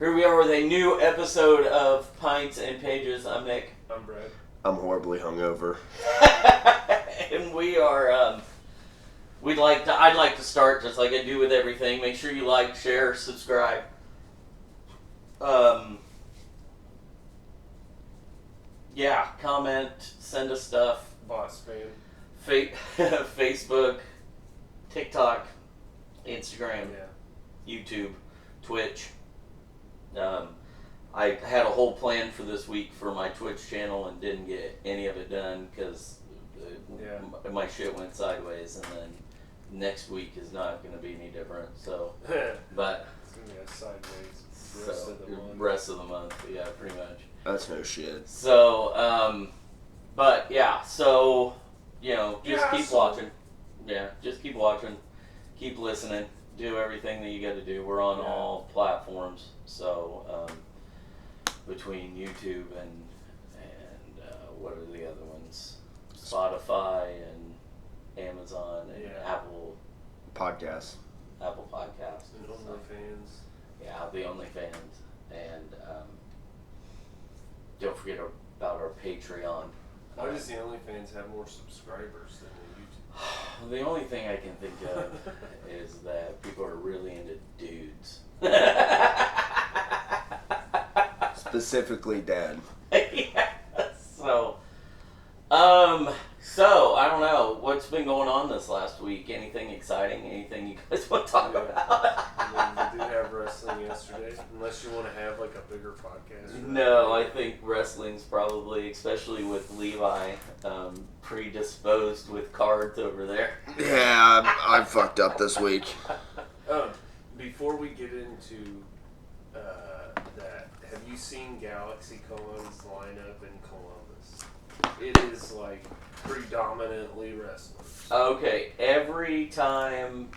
Here we are with a new episode of Pints and Pages. I'm Nick. I'm Brad. I'm horribly hungover. And we are, I'd like to start just like I do with everything. Make sure you like, share, subscribe. Yeah, comment, send us stuff. Boss fan. Facebook, TikTok, Instagram, Yeah. YouTube, Twitch. I had a whole plan for this week for my Twitch channel and didn't get any of it done because my shit went sideways, and then next week is not going to be any different. So, but it's gonna be a sideways rest of the month, yeah, pretty much. That's no shit. So, but yeah, so just keep watching. Yeah, just keep watching, keep listening. Do everything that you got to do. We're on all platforms, so between YouTube and what are the other ones? Spotify and Amazon and Apple Podcasts. Podcasts and OnlyFans. Yeah, the OnlyFans, and don't forget about our Patreon. Why does the OnlyFans have more subscribers than the YouTube? The only thing I can think of is that people are really into dudes. Specifically Dad. Yeah. So I don't know what's been going on this last week. Anything exciting? Anything you guys want to talk about? I mean, we did have wrestling yesterday. Unless you want to have like a bigger podcast. No, I think wrestling's probably, especially with Levi, predisposed with cards over there. Yeah, I fucked up this week. Before we get into that, have you seen GalaxyCon's lineup in Columbus? It is like predominantly wrestlers. Okay, every time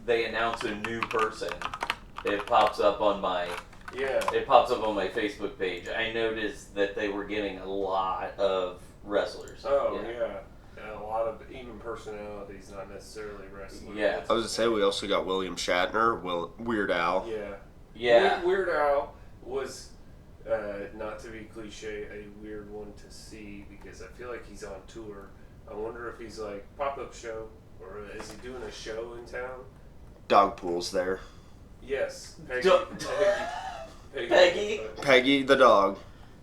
they announce a new person, it pops up on my Facebook page. I noticed that they were getting a lot of wrestlers. Oh yeah. And a lot of even personalities, not necessarily wrestlers. Yeah. I was gonna say we also got William Shatner, Weird Al. Yeah. Yeah. Weird Al was, not to be cliche, a weird one to see because I feel like he's on tour. I wonder if he's like pop-up show or is he doing a show in town? Dog pool's there. Yes. Peggy. Peggy? Peggy the dog.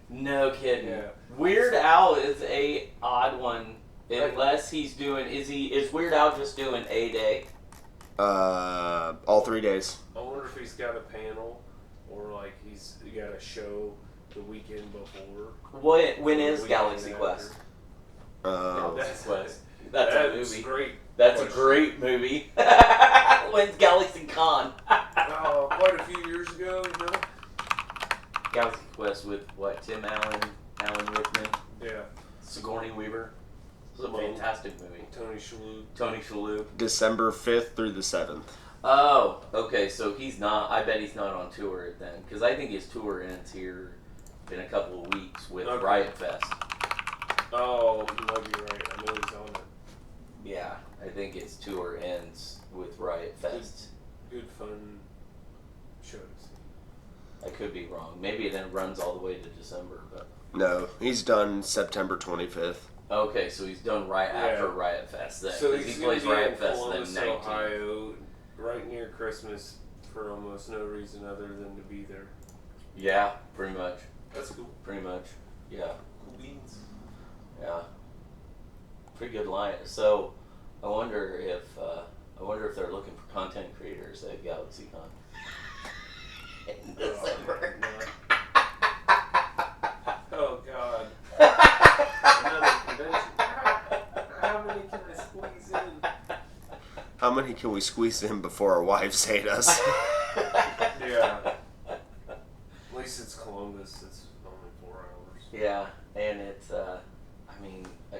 No kidding. Yeah. Weird Al is a odd one. Unless he's doing, is Weird Al just doing a day? All 3 days. I wonder if he's got a panel or like he's got a show the weekend before. When is Galaxy Quest? That's Quest. That's a movie. Great. That's a great movie. When's Galaxy Con? Quite a few years ago, you know? Galaxy Quest with what? Tim Allen, Alan Rickman, Yeah. Sigourney Weaver. It's a fantastic movie. Tony Shalhoub. December 5th through the 7th. Oh, okay. So he's not. I bet he's not on tour then, because I think his tour ends here in a couple of weeks with Riot Fest. Oh, you might be right. I know he's on it. Yeah, I think his tour ends with Riot Fest. Good fun shows. I could be wrong. Maybe it then runs all the way to December, but No, he's done September 25th. okay, so he's done right after Riot Fest then. So he plays Riot Fest then Columbus, 19. Ohio, right near Christmas for almost no reason other than to be there. Yeah, pretty much. That's cool. Pretty much. Yeah. Cool beans. Yeah. Pretty good line. So, I wonder if they're looking for content creators at GalaxyCon in December. Oh God. Another convention. How many can I squeeze in? How many can we squeeze in before our wives hate us? Yeah. At least it's Columbus. It's only 4 hours. Yeah, and it's a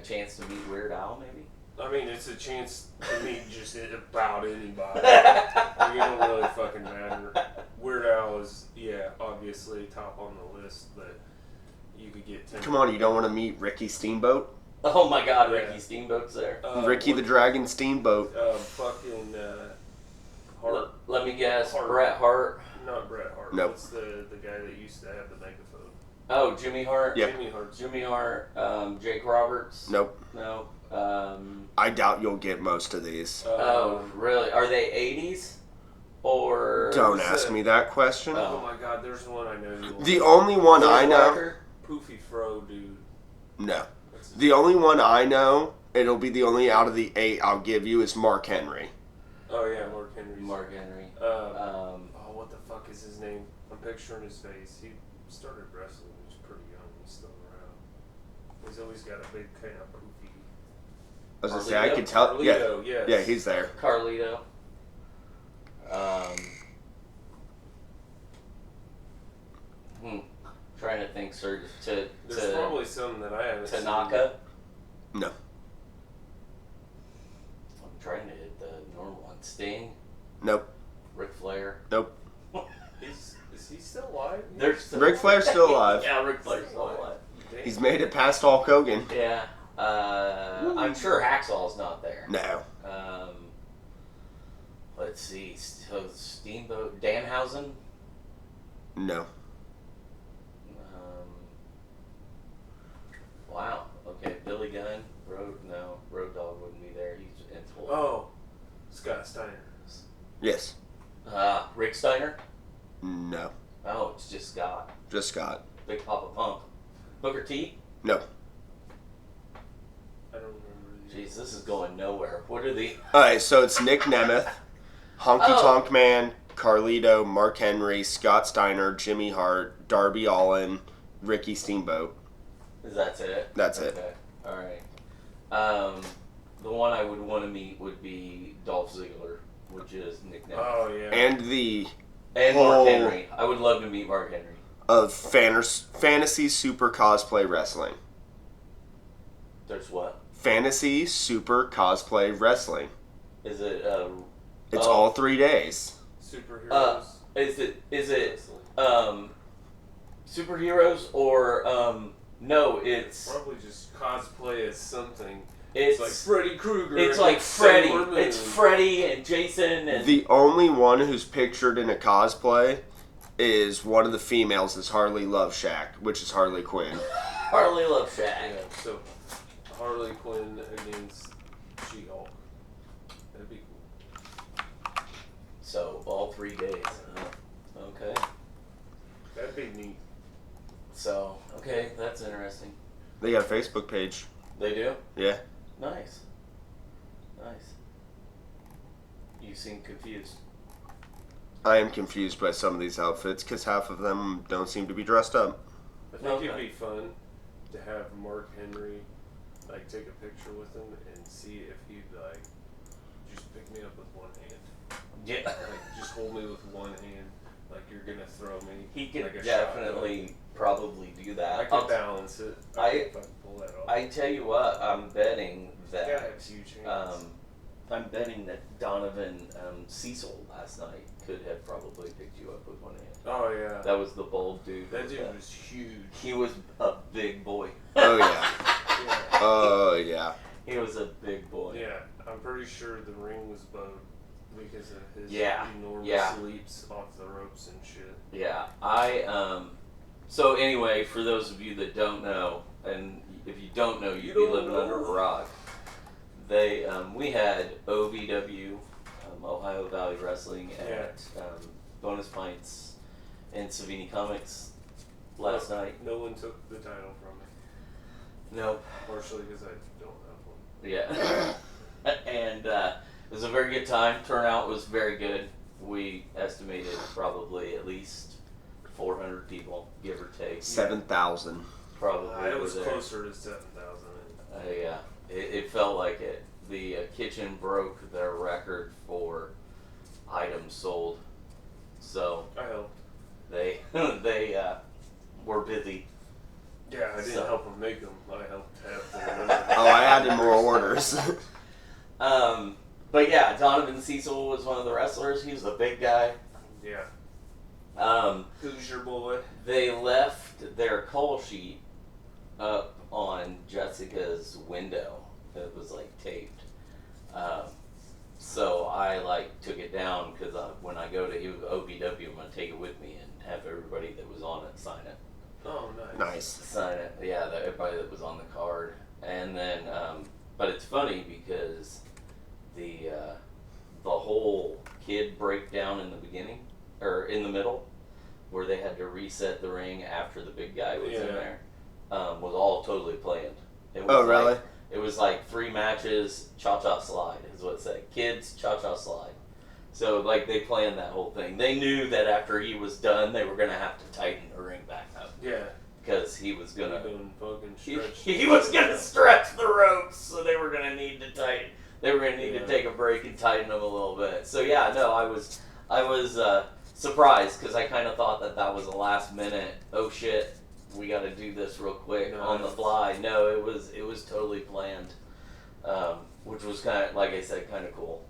chance to meet Weird Al maybe. I mean, it's a chance to meet just about anybody. You don't really fucking matter. Weird Al is, obviously top on the list, but you could get 10. Come on, you don't want to meet Ricky Steamboat? Oh my God, Ricky Steamboat's there. Ricky the Dragon Steamboat. Fucking Hart. Let me guess. Hart. Bret Hart. Not Bret Hart. Nope. What's the guy that used to have the megaphone? Oh, Jimmy Hart. Yep. Jimmy Hart. Jake Roberts. Nope. No. I doubt you'll get most of these. Oh, really? Are they 80s? Or... Don't ask me that question. Oh my god, there's one I know. The only one I know... Rocker? Poofy Fro dude. No. The only one I know, it'll be the only out of the 8 I'll give you, is Mark Henry. Oh yeah, Mark Henry. Oh, what the fuck is his name? I'm picturing his face. He started wrestling when he was pretty young. He's still around. He's always got a big kind of poofy. I was gonna say, I could tell... Carlito, yes. Yeah, he's there. Carlito. Trying to think, sir. There's probably some that I haven't Tanaka. No. I'm trying to hit the normal one. Sting. Nope. Ric Flair. Nope. Is he still alive? Ric Flair's still alive. Yeah, Ric Flair's still alive. Damn. He's made it past Hulk Hogan. Yeah. I'm sure Hacksaw's not there. No. Let's see. So Steamboat. Danhausen. No. Wow. Okay. Billy Gunn. Road Dogg wouldn't be there. He's in full. Oh, Scott Steiner. Yes. Rick Steiner. No. Oh, it's just Scott. Just Scott. Big Papa Pump. Booker T. No. I don't remember. Jeez, this is going nowhere. What are the... Alright, so it's Nick Nemeth, Honky Tonk Man, Carlito, Mark Henry, Scott Steiner, Jimmy Hart, Darby Allin, Ricky Steamboat. That's it? That's it. Okay. Alright. The one I would want to meet would be Dolph Ziggler, which is Nick Nemeth. Oh, yeah. And Mark Henry. I would love to meet Mark Henry. Of Fantasy Super Cosplay Wrestling. There's what? Fantasy Super Cosplay Wrestling. Is it, It's all 3 days. Superheroes. Is it superheroes or, no, it's... Probably just cosplay as something. It's like Freddy Krueger. It's like Freddy. It's Freddy and Jason and... The only one who's pictured in a cosplay is one of the females is Harley Love Shack, which is Harley Quinn. Harley Love Shack. Yeah, so Harley Quinn against She-Hulk. That'd be cool. So, all 3 days. Okay. That'd be neat. So, okay, that's interesting. They got a Facebook page. They do? Yeah. Nice. Nice. You seem confused. I am confused by some of these outfits because half of them don't seem to be dressed up. I think it'd be fun to have Mark Henry like take a picture with him and see if he'd like just pick me up with one hand. Yeah. Like just hold me with one hand, like you're gonna throw me. He could like a definitely probably do that. I could balance it. I could fucking pull that off. I tell you what, I'm betting that Yeah, it's huge hands. I'm betting that Donovan Cecil last night could have probably picked you up with one hand. Oh yeah. That was the bold dude. That dude was huge. He was a big boy. Oh yeah. Yeah. Oh yeah. He was a big boy. Yeah, I'm pretty sure the ring was bowed because of his enormous leaps off the ropes and shit. Yeah, so anyway, for those of you that don't know, and if you don't know, you'd be living under a rock. We had OVW, Ohio Valley Wrestling, at Bonus Pints and Savini Comics last night. No one took the title from me. Nope. Partially because I don't have one. Yeah. And it was a very good time. Turnout was very good. We estimated probably at least 400 people, give or take. 7,000. Probably. It was there. closer to 7,000. Yeah, it felt like it. The kitchen broke their record for items sold, so I helped. they were busy. Yeah, I didn't help them make them. I helped have them. Oh, I added more orders. But yeah, Donovan Cecil was one of the wrestlers. He was a big guy. Yeah. Who's your boy? They left their call sheet up on Jessica's window. It was like taped. So I like took it down because when I go to OVW, I'm gonna take it with me and have everybody that was on it sign it. Oh, Nice. Sign it, yeah. Everybody that was on the card, and then, but it's funny because the whole kid breakdown in the beginning or in the middle, where they had to reset the ring after the big guy was in there, was all totally planned. It was really? It was like 3 matches, cha-cha slide is what it said. Kids, cha-cha slide. So, like, they planned that whole thing. They knew that after he was done, they were going to have to tighten the ring back up. Yeah. Because he was going to... He was going to stretch the ropes, so they were going to need to tighten. They were going to need to take a break and tighten them a little bit. So, yeah, no, I was surprised, because I kind of thought that was a last minute, oh, shit, we got to do this real quick on the fly. No, it was totally planned, which was kind of, like I said, kind of cool.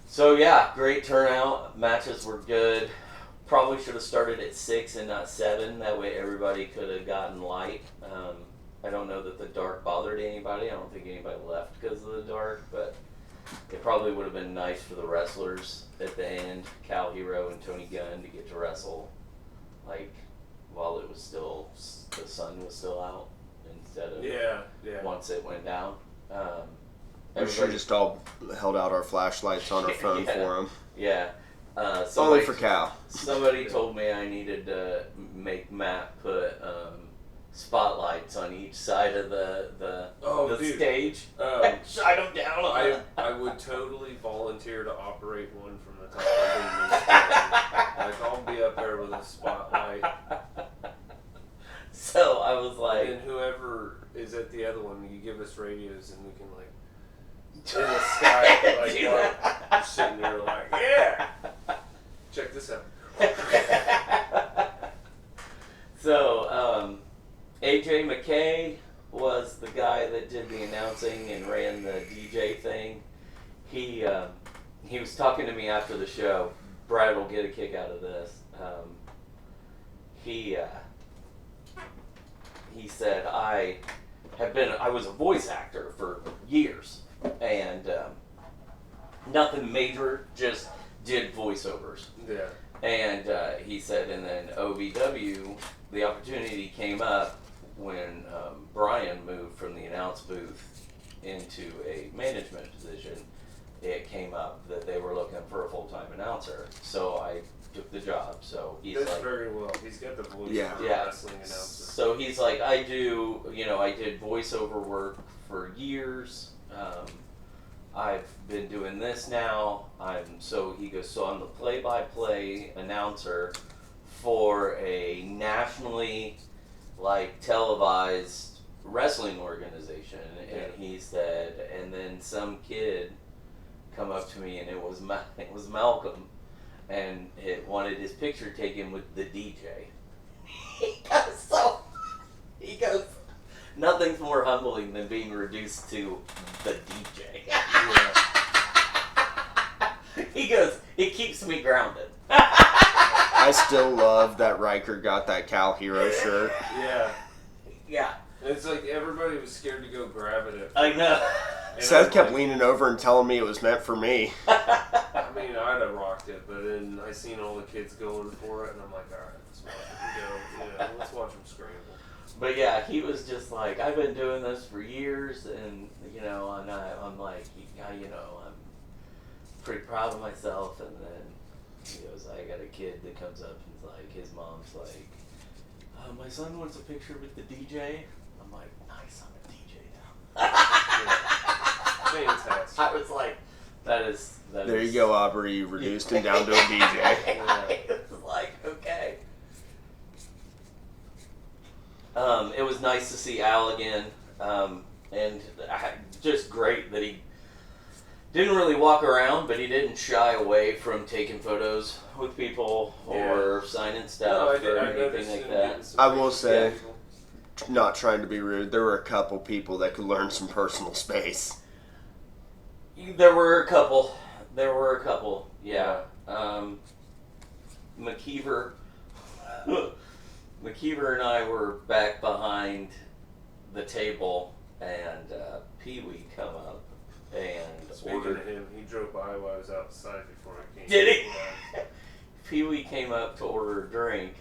So yeah, great turnout. Matches were good. Probably should have started at 6 and not 7. That way everybody could have gotten light. I don't know that the dark bothered anybody. I don't think anybody left because of the dark, but it probably would have been nice for the wrestlers at the end, Cal Hero and Tony Gunn, to get to wrestle like while it was still, the sun was still out instead of once it went down. We should have just all held out our flashlights on our phone for them. Yeah. Only for Cal. Somebody told me I needed to make Matt put spotlights on each side of the stage and shine them down on it. I would totally volunteer to operate one from the top of the like, I'll be up there with a spotlight. So I was like... And whoever is at the other one, you give us radios and we can, like, in the sky, like, you're sitting there like, yeah! Check this out. So, AJ McKay was the guy that did the announcing and ran the DJ thing. He was talking to me after the show. Brad will get a kick out of this. He said, I was a voice actor for years, and nothing major, just did voiceovers. Yeah. And he said, and then OVW, the opportunity came up when Brian moved from the announce booth into a management position. It came up that they were looking for a full-time announcer, so I took the job. So he's That's like, very well. He's got the voice for a wrestling announcer. So he's like, I did voiceover work for years. I've been doing this now. He goes, so I'm the play-by-play announcer for a nationally, like, televised wrestling organization. And he said, and then some kid come up to me, and it was Malcolm, and it wanted his picture taken with the DJ. He goes, nothing's more humbling than being reduced to the DJ. He goes, it keeps me grounded. I still love that Riker got that Cal Hero shirt. Yeah. Yeah. It's like everybody was scared to go grab it. I know. Seth kept leaning over and telling me it was meant for me. I mean, I'd have rocked it, but then I seen all the kids going for it, and I'm like, all right, let's watch them go. Yeah, let's watch them scramble. But yeah, he was just like, I've been doing this for years, and I'm like, I'm pretty proud of myself. And then he goes, I got a kid that comes up and like, his mom's like, my son wants a picture with the DJ. I'm like, nice, I'm a DJ now. Fantastic. I was like, There you go, Aubrey. You reduced him down to a DJ. It was like, okay. It was nice to see Al again, and just great that he didn't really walk around, but he didn't shy away from taking photos with people or signing stuff or anything like that. I will say, not trying to be rude, there were a couple people that could learn some personal space. There were a couple, yeah. McKeever and I were back behind the table, and Pee-wee come up, and Speaking of him, he drove by while I was outside before I came. Did he? Pee-wee came up to order a drink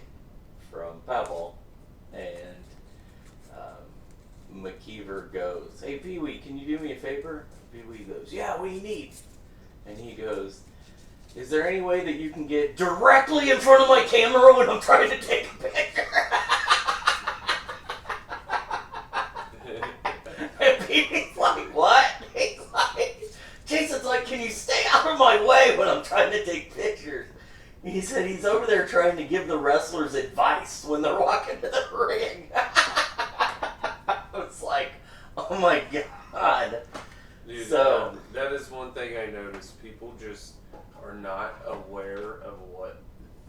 from Pavel, and McKeever goes, "Hey, Pee-wee, can you do me a favor?" Pee-wee goes, "Yeah, what do you need?" And he goes, "Is there any way that you can get directly in front of my camera when I'm trying to take a picture?" And Pee-wee's like, "What?" He's like, Jason's like, "Can you stay out of my way when I'm trying to take pictures?" He said he's over there trying to give the wrestlers advice when they're walking to the ring. I was like, oh my god. Dude, So that is one thing I noticed. People just are not aware of what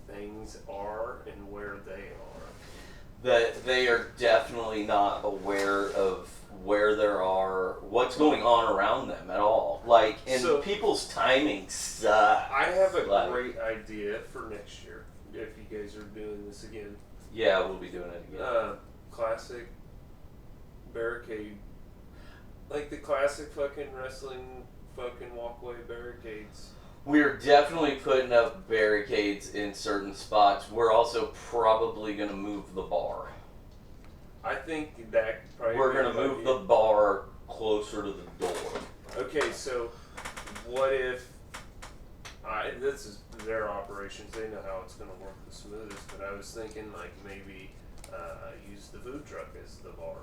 things are and where they are. that they are definitely not aware of where there are, what's going on around them at all. Like, and So- people's timing sucks. I have a Like, great idea for next year, if you guys are doing this again. yeah, we'll be doing it again. Classic barricade. Like the classic fucking wrestling fucking walkway barricades. We're definitely putting up barricades in certain spots. We're also probably going to move the bar. I think that probably We're going to move the bar closer to the door. Okay, so what if this is their operations, they know how it's going to work the smoothest, but I was thinking like maybe use the food truck as the bar.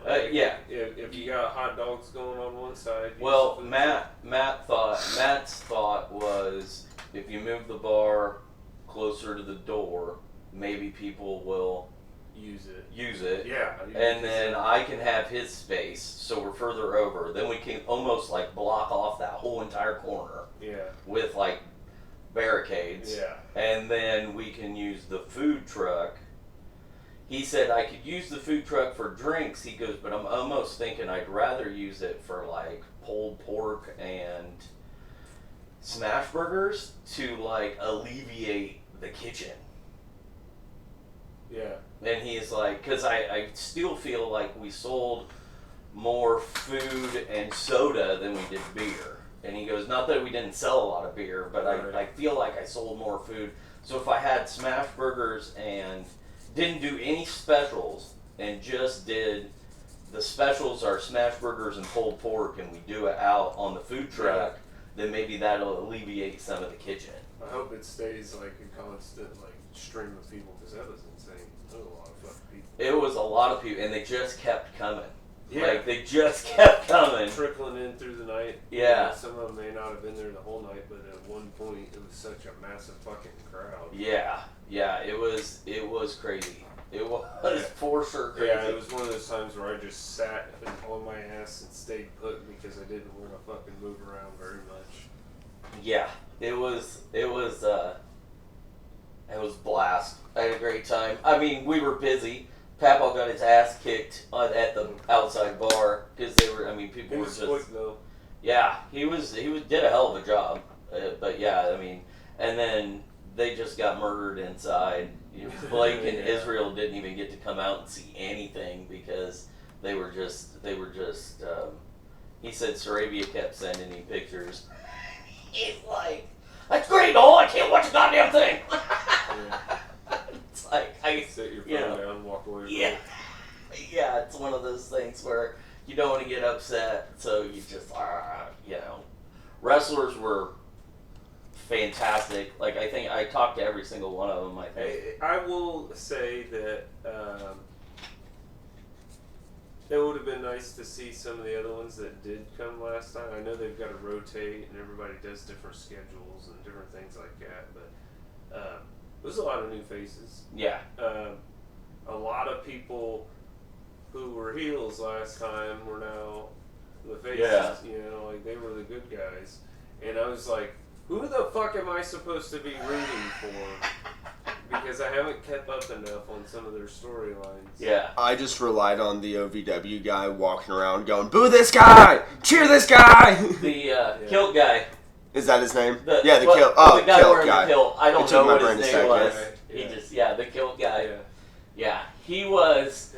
Like, Yeah. If you got hot dogs going on one side. Well, use the food Matt's thought was if you move the bar closer to the door, maybe people will truck, use it. Yeah. And then I can have his space, so we're further over. Then we can almost like block off that whole entire corner Yeah. with like barricades. Yeah. And then we can use the food truck. He said I could use the food truck for drinks. He goes, but I'm almost thinking I'd rather use it for like pulled pork and smash burgers to like alleviate the kitchen. Yeah. And he's like, because I still feel like we sold more food and soda than we did beer. And he goes, not that we didn't sell a lot of beer, but Right. I feel like I sold more food. So if I had smash burgers and didn't do any specials and just did the specials are smash burgers and pulled pork and we do it out on the food truck, then maybe that'll alleviate some of the kitchen. I hope it stays like a constant like stream of people because that was insane. There was a lot of fucking people. It was a lot of people, and they just kept coming. Yeah. Like, they just kept coming. Trickling in through the night. Yeah. You know, some of them may not have been there the whole night, but at one point it was such a massive fucking crowd. Yeah, it was crazy. It was for sure crazy. Yeah, it was one of those times where I just sat on my ass and stayed put because I didn't want to fucking move around very much. Yeah, it was blast. I had a great time. I mean, we were busy. Papaw got his ass kicked at the outside bar because people It were was just. quick though. Yeah, he did a hell of a job. But yeah, I mean, and then they just got murdered inside. You know, Blake and Yeah. Israel didn't even get to come out and see anything because they were just. He said Sarabia kept sending me pictures. He's like, "That's great, all I can't watch a goddamn thing." Yeah. It's like Set your phone you know, down and walk away from yeah, it. yeah. It's one of those things where you don't want to get upset, so you just Wrestlers were fantastic. Like, I think I talked to every single one of them. I think. I will say that it would have been nice to see some of the other ones that did come last time. I know they've got to rotate and everybody does different schedules and different things like that, but there's a lot of new faces. Yeah. A lot of people who were heels last time were now the faces. Yeah. You know, like they were the good guys. And I was like, who the fuck am I supposed to be rooting for? Because I haven't kept up enough on some of their storylines. Yeah. I just relied on the OVW guy walking around going, "Boo this guy! Cheer this guy!" The kilt guy. Is that his name? The kilt. the guy Kilt wearing guy. the kilt. I It don't took know my what his brain a name second. was. Yeah. The kilt guy. Yeah. Yeah. He was.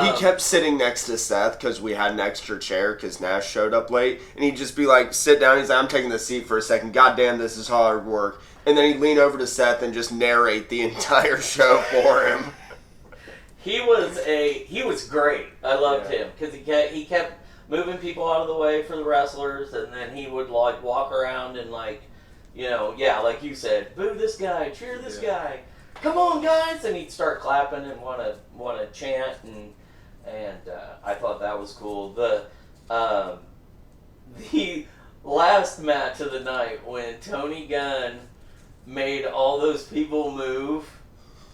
He kept sitting next to Seth because we had an extra chair because Nash showed up late. And he'd just be like, sit down. He's like, I'm taking the seat for a second. God damn, this is hard work. And then he'd lean over to Seth and just narrate the entire show for him. He was great. I loved him because he kept moving people out of the way for the wrestlers, and then he would like walk around and like, like you said, boo this guy, cheer this guy. Come on, guys! And he'd start clapping and want to chant, and I thought that was cool. The last match of the night when Tony Gunn made all those people move,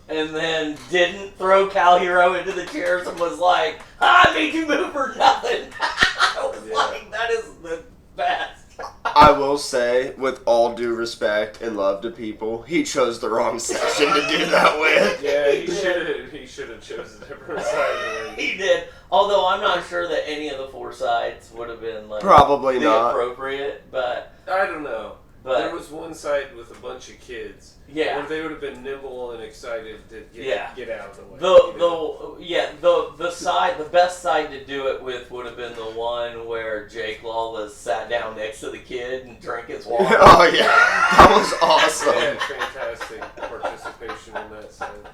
and then didn't throw Cal Hero into the chairs and was like, "I made you move for nothing." I was like, that is the best. I will say, with all due respect and love to people, he chose the wrong section to do that with. Yeah, he should have chosen a different side. He did. Although I'm not sure that any of the four sides would have been like probably not appropriate, but I don't know. But there was one side with a bunch of kids. Yeah. Where they would have been nimble and excited to get out of the way. The best side to do it with would have been the one where Jake Lawless sat down next to the kid and drank his water. Oh yeah, that was awesome. Yeah, fantastic participation on that side.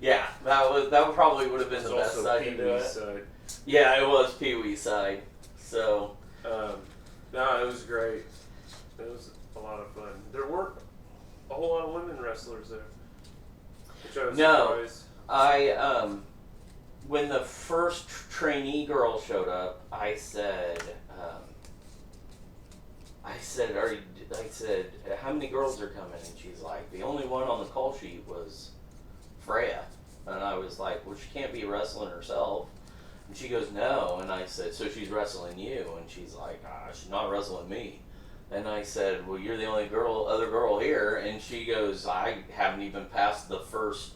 Yeah, that probably would have been the best side to do it. Side. Yeah, it was Pee Wee's side. So, no, it was great. It was a lot of fun. There weren't a whole lot of women wrestlers there, which I was surprised. When the first trainee girl showed up, I said, how many girls are coming? And she's like, the only one on the call sheet was Freya. And I was like, well, she can't be wrestling herself. And she goes, no. And I said, so she's wrestling you? And she's like, she's not wrestling me. And I said, well, you're the only other girl here. And she goes, I haven't even passed the first,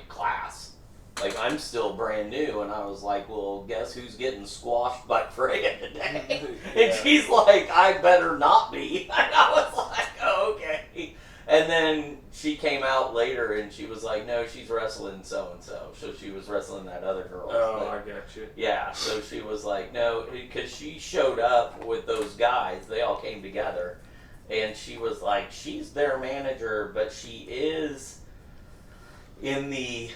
class. I'm still brand new. And I was like, well, guess who's getting squashed by Freya today? And she's like, I better not be. And I was like, oh, okay. And then she came out later and she was like, no, she's wrestling so-and-so. So she was wrestling that other girl. Oh, I got you. Yeah, so she was like, no, because she showed up with those guys. They all came together. And she was like, she's their manager, but she's in the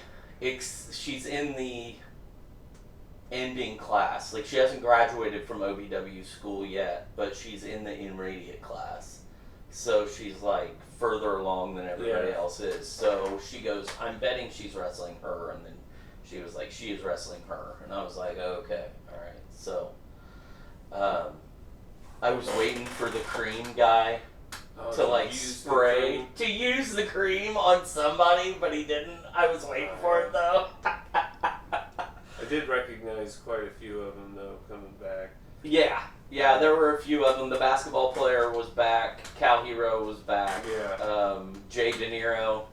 ending class. She hasn't graduated from OVW school yet, but she's in the intermediate class. So she's further along than everybody else is. So she goes, I'm betting she's wrestling her. And then she was like, she is wrestling her. And I was like, oh, okay, all right. So I was waiting for the cream guy to use the cream on somebody, but he didn't. I was waiting for it though. I did recognize quite a few of them though coming back. Yeah, there were a few of them. The basketball player was back. Cal Hero was back. Yeah. Jay De Niro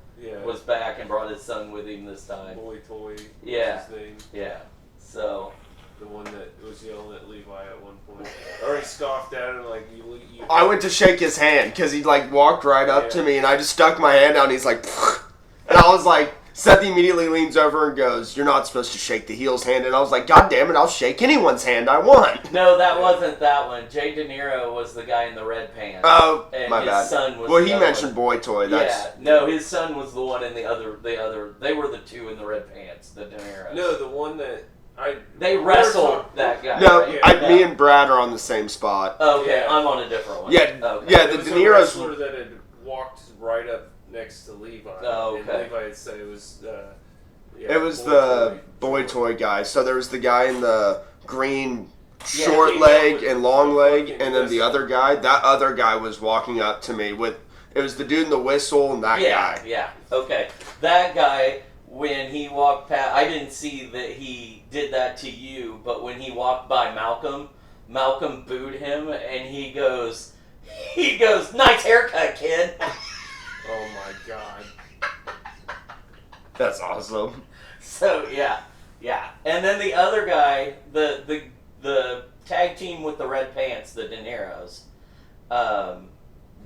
was back and brought his son with him this time. Boy Toy. Yeah. His name. Yeah. So. The one that was yelling at Levi at one point. Or he scoffed at him you I went to shake his hand because he walked right up to me and I just stuck my hand out and he's like, and I was like, Seth immediately leans over and goes, you're not supposed to shake the heel's hand. And I was like, God damn it, I'll shake anyone's hand I want. No, that wasn't that one. Jay De Niro was the guy in the red pants. Oh, and my his bad. Son was he mentioned Boy Toy. His son was the one in the other. They were the two in the red pants, the De Niros. No, the one that they wrestled that guy. No, right? me and Brad are on the same spot. Okay, I'm on a different one. Yeah, the De Niro's wrestler that had walked right up next to Levi. Oh, okay. And Levi had said it was. It was the Boy Toy guy. So there was the guy in the green short leg and long leg, and then the other guy. That other guy was walking up to me with. It was the dude in the whistle and that guy. Yeah. Okay. That guy. When he walked past, I didn't see that he did that to you, but when he walked by Malcolm booed him, and he goes, nice haircut, kid. Oh my God. That's awesome. So yeah, and then the other guy, the tag team with the red pants, the De Niros,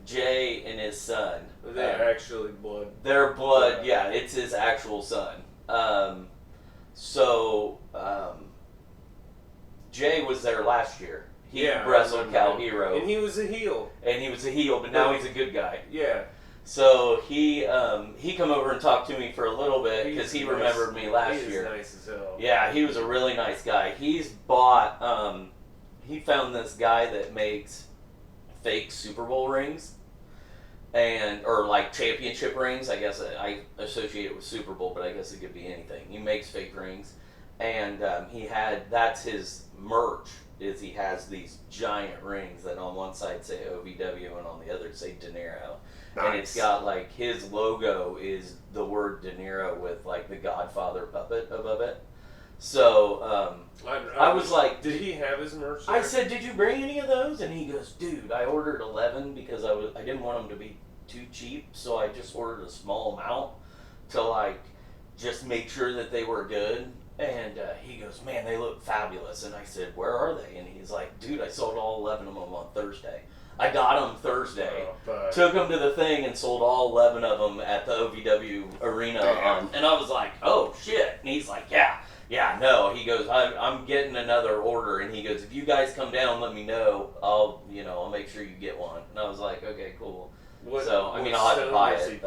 Jay and his son. They're actually blood. They're blood, yeah. It's his actual son. So Jay was there last year. He Yeah, wrestled Cal Hero. And he was a heel. But now he's a good guy. Yeah. So he come over and talked to me for a little bit because he remembered me last year. He's nice as hell. Yeah, he was a really nice guy. He's bought, he found this guy that makes fake Super Bowl rings. Or like championship rings. I guess I associate it with Super Bowl, but I guess it could be anything. He makes fake rings. And that's his merch, is he has these giant rings that on one side say OVW and on the other say De Niro. Nice. And it's got like his logo is the word De Niro with like the Godfather puppet above it. So I was like, did he have his merch there? I said, did you bring any of those? And he goes, dude, I ordered 11 because I didn't want them to be too cheap, so I just ordered a small amount to like just make sure that they were good. And he goes, man, they look fabulous. And I said, where are they? And he's like, dude, I sold all 11 of them on Thursday. I got them Thursday, took them to the thing, and sold all 11 of them at the OVW arena. And I was like, oh, shit. And he's like, yeah, no. He goes, I'm getting another order. And he goes, if you guys come down, let me know. I'll make sure you get one. And I was like, okay, cool. I'll have to buy it.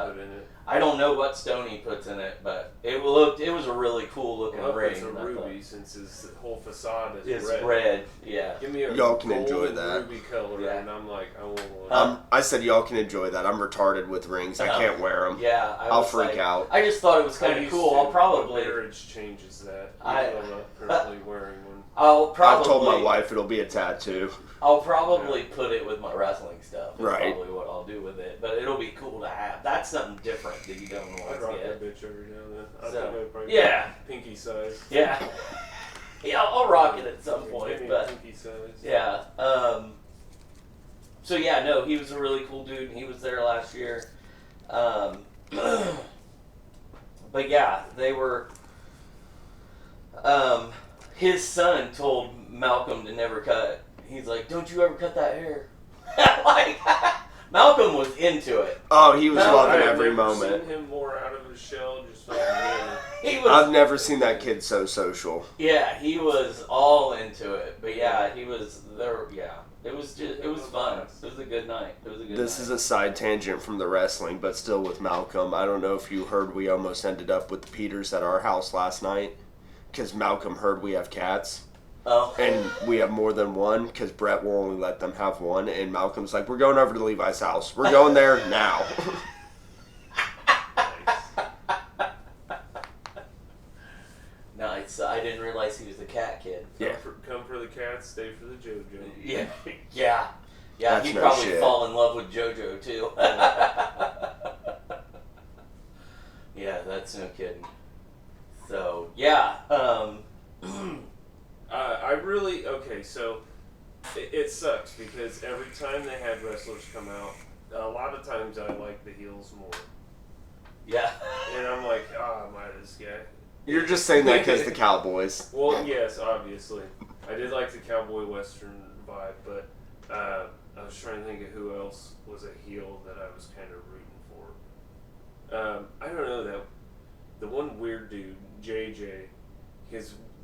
I don't know what stone he puts in it, but it was a really cool looking ring. It's a ruby since his whole facade is red. Yeah. Give me a y'all can enjoy that. Ruby color, and I'm like, I want one. I said y'all can enjoy that. I'm retarded with rings. I can't wear them. Yeah, I'll freak out. I just thought it was kind of cool. I'll probably. Marriage changes that. I'm not currently wearing one. I've told my wife it'll be a tattoo. I'll probably put it with my wrestling stuff. That's right. Probably what I'll do with it. But it'll be cool to have. That's something different that you don't always get. I'd rock that bitch every now and then. I think I'd probably pinky size. Yeah. Yeah, I'll rock it at some point. But pinky size. Yeah. So yeah, no, he was a really cool dude. He was there last year. But yeah, they were. His son told Malcolm to never cut. He's like, don't you ever cut that hair. Like, Malcolm was into it. Oh, he was loving every moment. I've seen him more out of his shell. I've never seen that kid so social. Yeah, he was all into it. But yeah, he was there. Yeah, it was fun. It was a good night. This is a side tangent from the wrestling, but still with Malcolm. I don't know if you heard, we almost ended up with the Peters at our house last night because Malcolm heard we have cats. Oh. And we have more than one because Brett will only let them have one. And Malcolm's like, we're going over to Levi's house. We're going there now. Nice. I didn't realize he was the cat kid. Come for the cats, stay for the JoJo. Yeah. That's He'd no probably shit. fall in love with JoJo too. Yeah, that's no kidding. So yeah. So it sucks because every time they had wrestlers come out, a lot of times I like the heels more. Yeah. And I'm like, am I this guy? You're just saying that because the Cowboys. Well, yes, obviously. I did like the cowboy western vibe, but I was trying to think of who else was a heel that I was kind of rooting for. I don't know, that the one weird dude, JJ,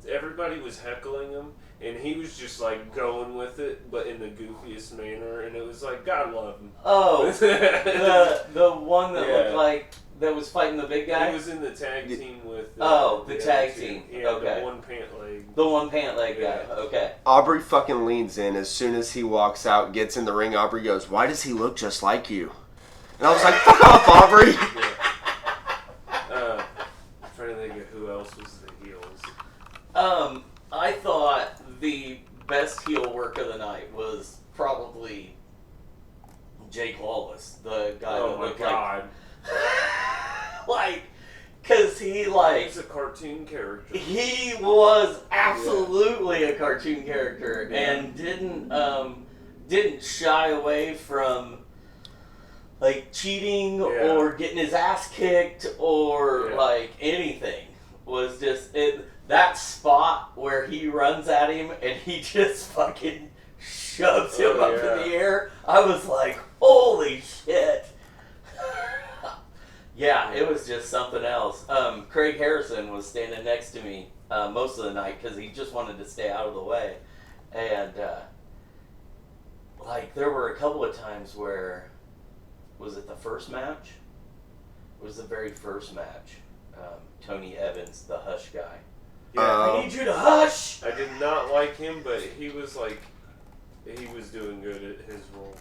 everybody was heckling him, and he was just like going with it, but in the goofiest manner, and it was like, God love him. Oh, the one that looked like that was fighting the big guy. He was in the tag team with. The tag team. Yeah, okay. The one pant leg. The one pant leg guy. Okay. Aubrey fucking leans in as soon as he walks out, gets in the ring. Aubrey goes, "Why does he look just like you?" And I was like, "Fuck off, Aubrey." I'm trying to think of who else was the heels. I thought the best heel work of the night was probably Jake Lawless, the guy that looked because he's a cartoon character. He was absolutely a cartoon character and didn't shy away from like cheating or getting his ass kicked or like anything. Was just that spot where he runs at him and he just fucking shoves him up in the air. I was like, holy shit. Yeah, it was just something else. Craig Harrison was standing next to me most of the night because he just wanted to stay out of the way. And, like, there were a couple of times where, was it the first match? It was the very first match. Tony Evans, the Hush guy. Yeah, I need you to hush! I did not like him, but he was doing good at his role.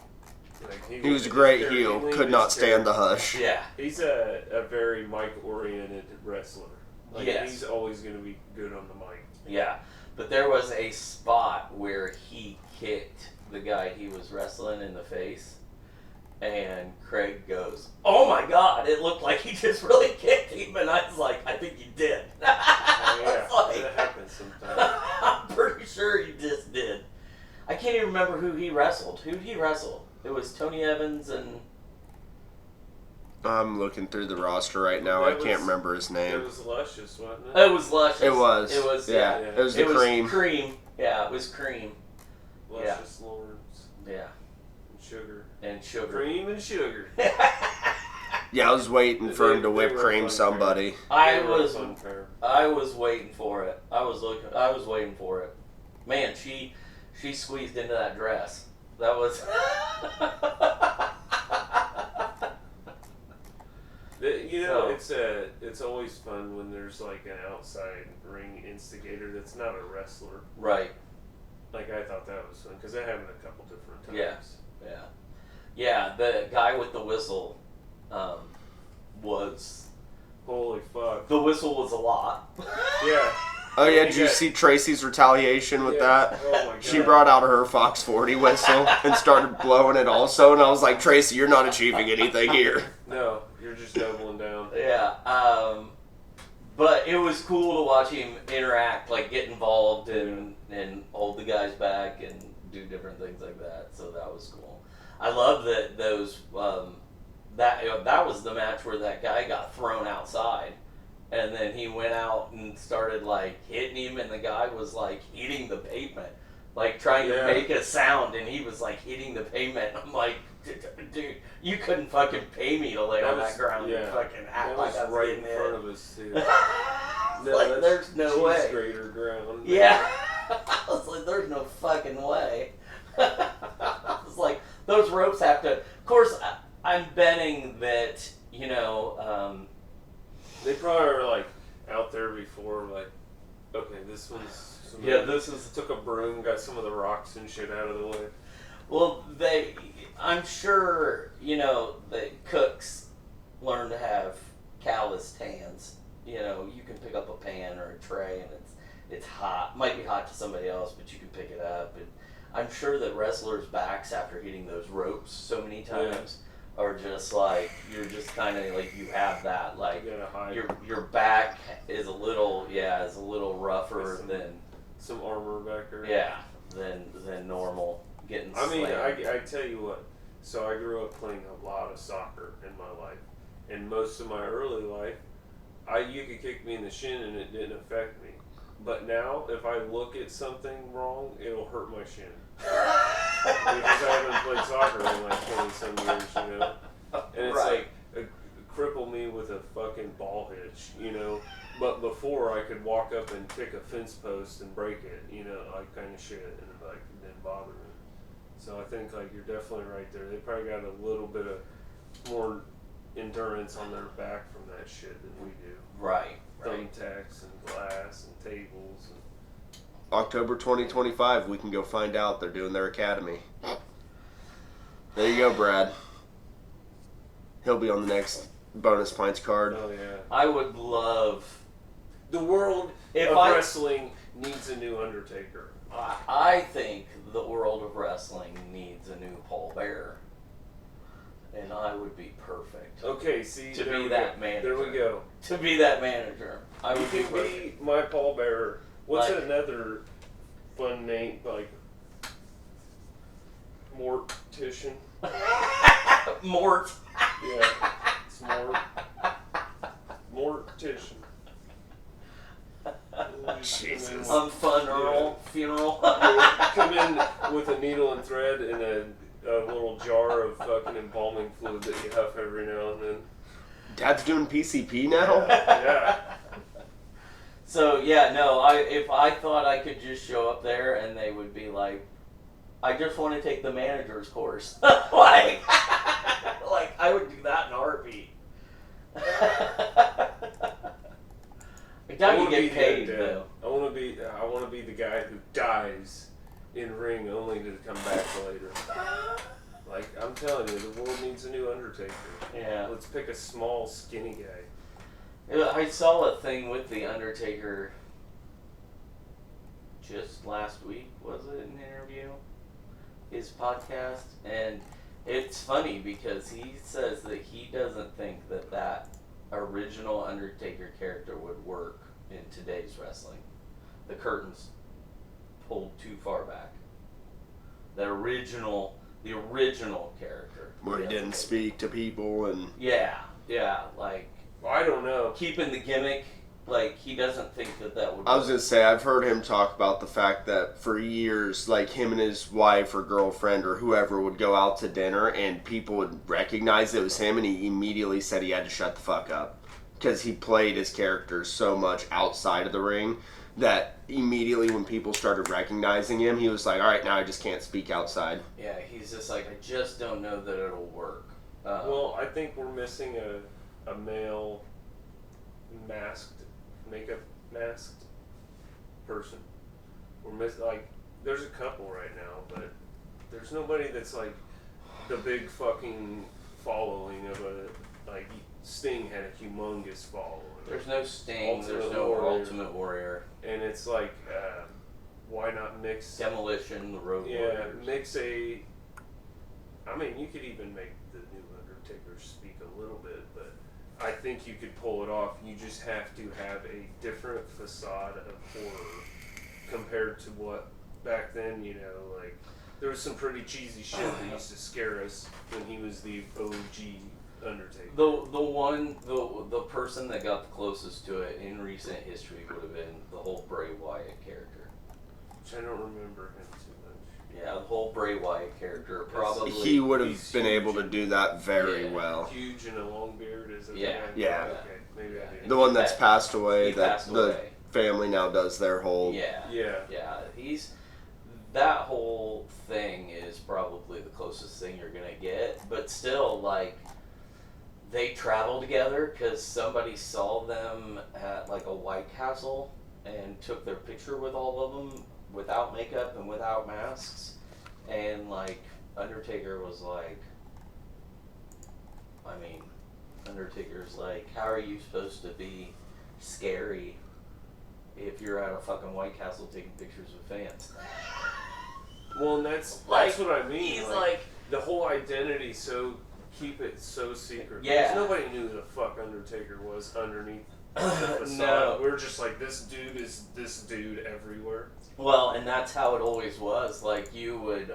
Like, he was a great heel. Could not stand the Hush. Yeah. He's a very mic-oriented wrestler. Like, yes. He's always going to be good on the mic. Yeah. But there was a spot where he kicked the guy he was wrestling in the face. And Craig goes, "Oh my God, it looked like he just really kicked him." And I was like, "I think you did." Oh, yeah. Like, that happens sometimes. I'm pretty sure he just did. I can't even remember who he wrestled. Who did he wrestle? It was Tony Evans and... I'm looking through the roster right now. I can't remember his name. It was Luscious, wasn't it? It was Luscious. It was. It was, yeah. yeah. It was the Cream. Cream. Yeah, it was Cream. Luscious Lawrence. Yeah. And Sugar. And Sugar. Cream and Sugar. Yeah, I was waiting for him to whip cream somebody. I was waiting for it. I was waiting for it. Man, she squeezed into that dress. That was... It's always fun when there's like an outside ring instigator that's not a wrestler. Right. Like, I thought that was fun because that happened a couple different times. Yeah. The guy with the whistle was... Holy fuck. The whistle was a lot. Yeah. Oh yeah, did you see Tracy's retaliation with that? Oh my God. She brought out her Fox 40 whistle and started blowing it also, and I was like, Tracy, you're not achieving anything here. No, you're just doubling down. Yeah. But it was cool to watch him interact, like get involved and hold the guys back and do different things like that. So that was cool. I love that those that was the match where that guy got thrown outside. And then he went out and started like hitting him, and the guy was like hitting the pavement, like trying to make a sound, and he was like hitting the pavement. I'm like, dude, you couldn't fucking pay me to lay on that ground and fucking act like I was right in getting front hit. of us too. No, like, there's no way. Greater ground. Yeah, I was like, there's no fucking way. I was like, those ropes have to. Of course, I'm betting that they probably are like out there before, like, okay, this one's... took a broom, got some of the rocks and shit out of the way. Well, I'm sure, that cooks learn to have calloused hands. You can pick up a pan or a tray and it's hot. Might be hot to somebody else, but you can pick it up. And I'm sure that wrestlers' backs after hitting those ropes so many times... Or just like you're just kind of like you have that like your back is a little rougher than some armor back there. Yeah, than normal getting. I mean, I tell you what. So I grew up playing a lot of soccer in my life, and most of my early life, you could kick me in the shin and it didn't affect me. But now, if I look at something wrong, it'll hurt my shin. Because I haven't played soccer in like 20-some years, And it's like, cripple me with a fucking ball hitch, But before, I could walk up and kick a fence post and break it, like kind of shit, and like it didn't bother me. So I think like you're definitely right there. They probably got a little bit of more endurance on their back from that shit than we do. Right. Thumbtacks and glass and tables and... October 2025, we can go find out. They're doing their academy. There you go, Brad. He'll be on the next Bonus Pints card. Oh, yeah. I would love... The world of wrestling needs a new Undertaker. I think the world of wrestling needs a new Paul Bearer. And I would be perfect. Okay, see, to be that manager. There we go. To be that manager. I would be perfect. Be my Paul Bearer. What's another fun name, like Mortician? Mort. Yeah, it's Mort. Mortician. Jesus. Funeral. Come in with a needle and thread and a little jar of fucking embalming fluid that you huff every now and then. Dad's doing PCP now? Yeah. So yeah, no. If I thought I could just show up there and they would be like, I just want to take the manager's course, like I would do that in a heartbeat. I doubt you get paid though. I want to be the guy who dies in ring only to come back later. Like, I'm telling you, the world needs a new Undertaker. Yeah. Let's pick a small, skinny guy. I saw a thing with the Undertaker just last week. Was it an interview? His podcast, and it's funny because he says that he doesn't think that original Undertaker character would work in today's wrestling. The curtains pulled too far back. The original character. Where he didn't speak to people and... Yeah, like... Well, I don't know. Keeping the gimmick, like, he doesn't think that would work. I was going to say, I've heard him talk about the fact that for years, like, him and his wife or girlfriend or whoever would go out to dinner and people would recognize it was him, and he immediately said he had to shut the fuck up. Because he played his character so much outside of the ring that immediately when people started recognizing him, he was like, alright, now I just can't speak outside. Yeah, he's just like, I just don't know that it'll work. Well, I think we're missing a male makeup masked person. We're missing, like, there's a couple right now, but there's nobody that's like the big fucking following of like, Sting had a humongous following. There's no Sting, there's no Ultimate Warrior. And it's like, why not mix... Demolition, the Road Warriors. Mix I mean, you could even make the new Undertaker speak a little bit, but I think you could pull it off. You just have to have a different facade of horror compared to what back then, you know, like, there was some pretty cheesy shit that used to scare us when he was the OG Undertaker. The person that got the closest to it in recent history would have been the whole Bray Wyatt character. Which I don't remember him too much. Yeah, the whole Bray Wyatt character probably. He would have been able to do that very well. Huge and a long beard is a Yeah. Yeah. Okay, maybe I did. The one that's passed away, the away. family now does their whole... Yeah. He's... That whole thing is probably the closest thing you're gonna get, but still, like, they travel together because somebody saw them at, like, a White Castle and took their picture with all of them without makeup and without masks, and, like, Undertaker was like, I mean, Undertaker's like, how are you supposed to be scary if you're at a fucking White Castle taking pictures with fans? Well, and that's Like, what I mean. He's like the whole identity, so keep it so secret. Yeah. Because nobody knew who the fuck Undertaker was underneath the facade. No. We're just like, this dude is this dude everywhere. well, and that's how it always was. Like, you would,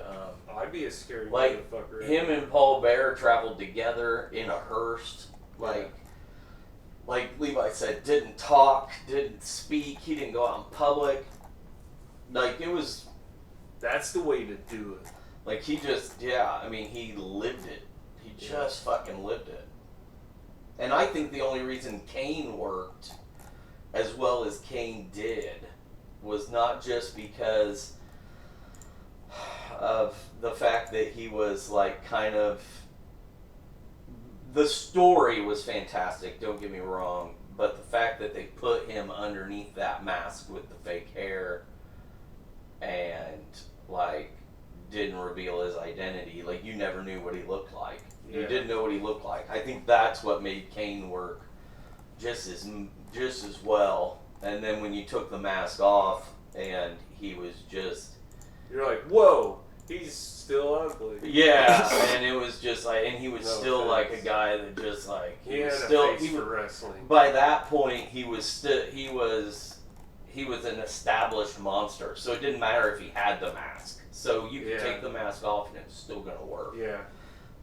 I'd be a scary like, motherfucker. him and Paul Bearer traveled together in a hearse. Like Levi said, didn't talk, didn't speak, he didn't go out in public. Like, it was... That's the way to do it. Like, he just, I mean, he lived it. He just fucking lived it. And I think the only reason Kane worked as well as Kane did was not just because of the fact that he was, like, kind of... The story was fantastic, don't get me wrong, but the fact that they put him underneath that mask with the fake hair and, like, didn't reveal his identity, like, you never knew what he looked like. Yeah. You didn't know what he looked like. I think that's what made Kane work just as well. And then when you took the mask off and he was just... You're like, whoa, he's still ugly. Yeah, and it was just like, and he was No still offense. like a guy that just like He had still a face for wrestling. by that point he was an established monster, so it didn't matter if he had the mask. So you could take the mask off and it was still gonna work. Yeah.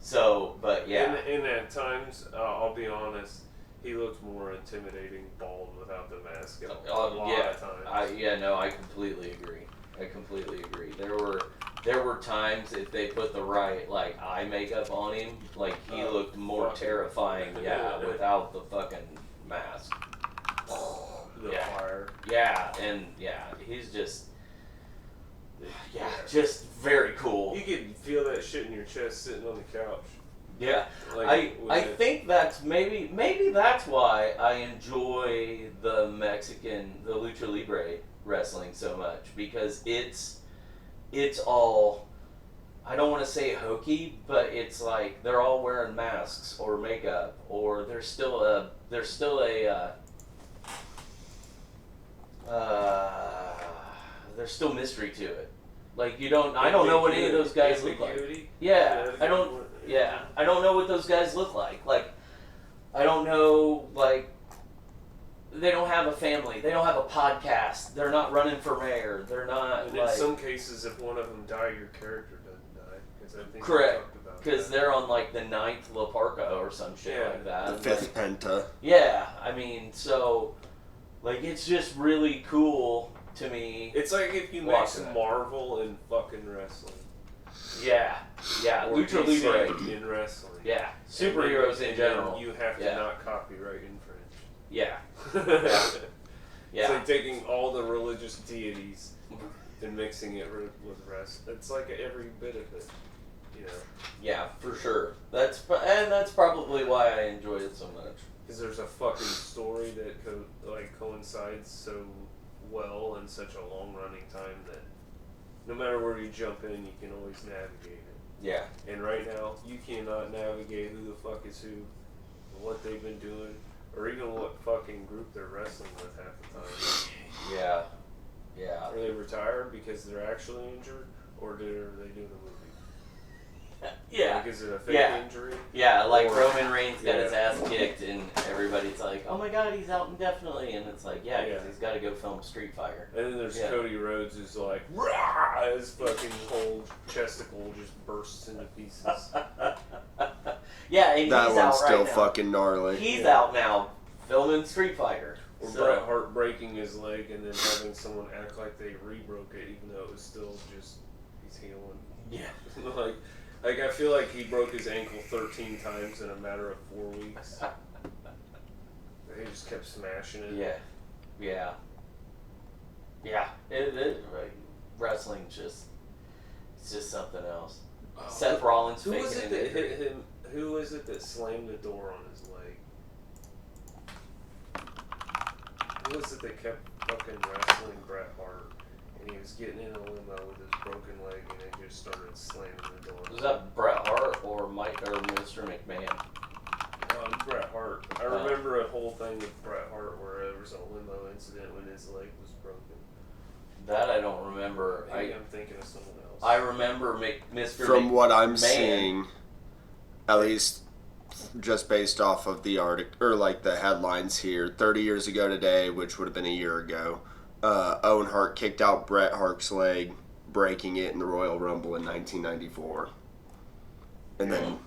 So, but yeah. And at times, I'll be honest, he looked more intimidating bald without the mask. A lot of times. I completely agree. There were there were times if they put the right like eye makeup on him, like he looked more terrifying. Yeah, without the fucking mask. The fire. Yeah, and he's just. Yeah, just very cool. You can feel that shit in your chest sitting on the couch. Yeah, like, I think that's maybe that's why I enjoy the Lucha Libre wrestling so much, because it's all, I don't want to say hokey, but it's like they're all wearing masks or makeup, or there's still mystery to it. Like I don't know what any of those guys look like. Yeah, I don't know what those guys look like. Like, I don't know, like, they don't have a family. They don't have a podcast. They're not running for mayor. They're not, and in some cases, if one of them die, your character doesn't die. I think correct. Because they're on, like, the 9th La Parka or some shit like that. The 5th Penta. Yeah, I mean, so, like, it's just really cool to me. It's like if you mix Marvel and fucking wrestling. Yeah. Lucha Libre in wrestling. Yeah, superheroes in general. You have to not copyright infringe. Yeah. It's like taking all the religious deities and mixing it with wrestling. It's like every bit of it, you know. Yeah, for sure. That's probably why I enjoy it so much. Because there's a fucking story that coincides so well in such a long running time that no matter where you jump in, you can always navigate it. Yeah. And right now, you cannot navigate who the fuck is who, what they've been doing, or even what fucking group they're wrestling with half the time. Yeah. Are they retired because they're actually injured, or are they doing a movie? Yeah. Like, is it a fake injury? Yeah, like Roman Reigns got his ass kicked, and everybody's like, "Oh my God, he's out indefinitely," and it's like, because he's got to go film Street Fighter. And then there's Cody Rhodes, who's like, "Rah!" His fucking whole chesticle just bursts into pieces. Yeah, and that he's one's out still right fucking gnarly. He's out now filming Street Fighter. Or Bret Hart breaking his leg and then having someone act like they re-broke it, even though it was still just he's healing. Yeah. Like I feel like he broke his ankle 13 times in a matter of 4 weeks. He just kept smashing it. Yeah. Wrestling's just something else. Seth Rollins who was it that hit him? Who was it that slammed the door on his leg? Who was it that kept fucking wrestling Bret Hart? And he was getting in a limo with his broken leg, and they just started slamming the door. Was that Bret Hart or Mr. McMahon? Bret Hart. I remember a whole thing with Bret Hart where there was a limo incident when his leg was broken. That I don't remember. Maybe I'm thinking of someone else. I remember Mr. From what I'm McMahon. seeing, at least just based off of the article, or like the headlines here, 30 years ago today, which would have been a year ago, Owen Hart kicked out Bret Hart's leg, breaking it in the Royal Rumble in 1994. And then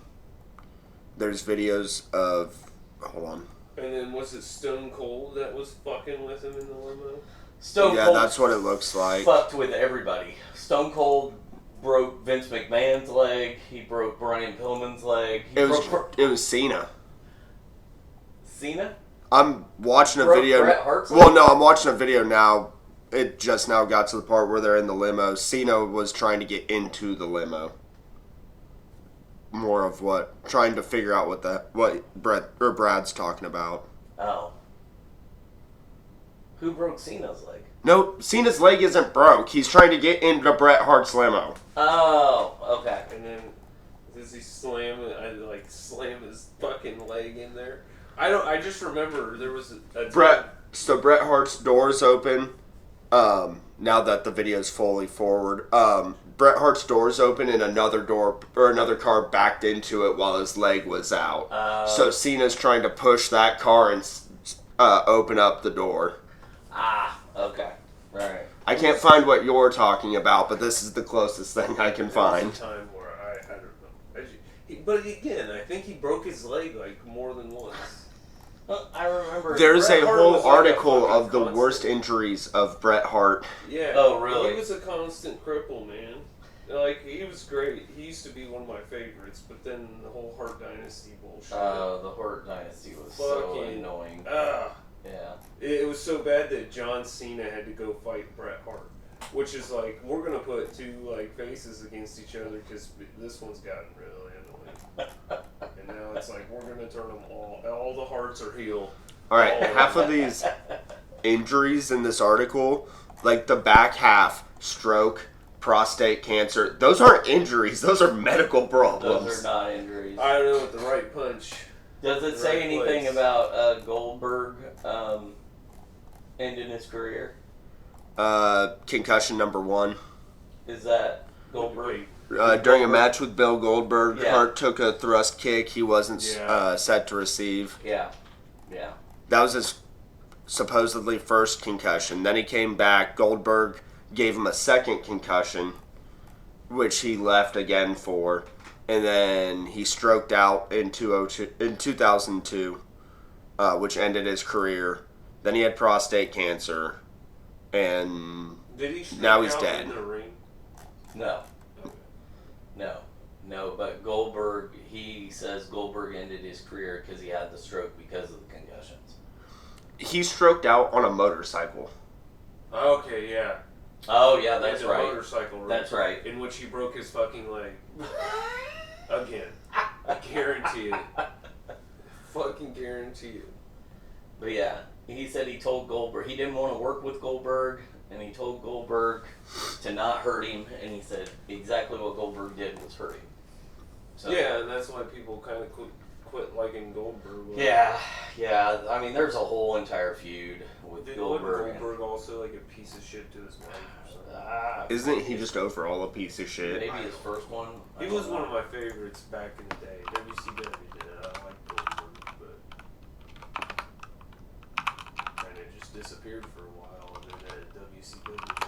there's videos of... Hold on. And then was it Stone Cold that was fucking with him in the limo? Stone Cold that's what it looks like. Fucked with everybody. Stone Cold broke Vince McMahon's leg. He broke Brian Pillman's leg. It was Cena. Cena? I'm watching a video. Bret Hart's well, no, I'm watching a video now. It just now got to the part where they're in the limo. Cena was trying to get into the limo. More of trying to figure out what Brad's talking about. Oh. Who broke Cena's leg? No, Cena's leg isn't broke. He's trying to get into Bret Hart's limo. Oh, okay. And then does he slam his fucking leg in there? I just remember there was a So Bret Hart's door's open. Now that the video's fully forward, Bret Hart's door's open and another car backed into it while his leg was out. So Cena's trying to push that car and open up the door. Ah, okay. Right. I can't find what you're talking about, but this is the closest thing I can find. There was a time where I don't know. But again, I think he broke his leg like more than once. Well, I remember. There's Bret a Hart whole was like article a of the constant. worst injuries of Bret Hart. Yeah. Oh, really? He was a constant cripple, man. Like, he was great. He used to be one of my favorites, but then the whole Hart Dynasty bullshit. The Hart Dynasty was so Fucking annoying. Yeah. It was so bad that John Cena had to go fight Bret Hart. Which is like, we're going to put two, like, faces against each other because this one's gotten really annoying. And now it's like, we're going to turn them all the Harts are heel. Alright, half of these injuries in this article, like the back half, stroke, prostate cancer, those aren't injuries, those are medical problems. Those are not injuries. I don't know what the right punch. Does it say anything about Goldberg ending his career? Concussion number 1. Is that Goldberg? During a match with Bill Goldberg, Yeah. Hart took a thrust kick he wasn't set to receive. Yeah. That was his supposedly first concussion. Then he came back. Goldberg gave him a second concussion, which he left again for. And then he stroked out in 2002, which ended his career. Then he had prostate cancer. And Did he now he's out dead. in the ring? No. Okay. No, but Goldberg, he says Goldberg ended his career because he had the stroke because of the concussions. He stroked out on a motorcycle. Okay, yeah. Oh, yeah, that's The right. motorcycle race. That's right. In which he broke his fucking leg. Again. I guarantee it. Fucking guarantee it. But yeah, he said he told Goldberg, he didn't want to work with Goldberg, and he told Goldberg to not hurt him, and he said exactly what Goldberg did was hurt him. So, Yeah, and that's why people kind of quit liking Goldberg. Yeah. I mean, there's a whole entire feud with Goldberg. Wasn't Goldberg also like a piece of shit to his wife or something? Isn't he just overall a piece of shit? Maybe his first one. I He don't was know. one of my favorites back in the day. WCW did it. I liked Goldberg, but kind of just disappeared for a while, and then WCW was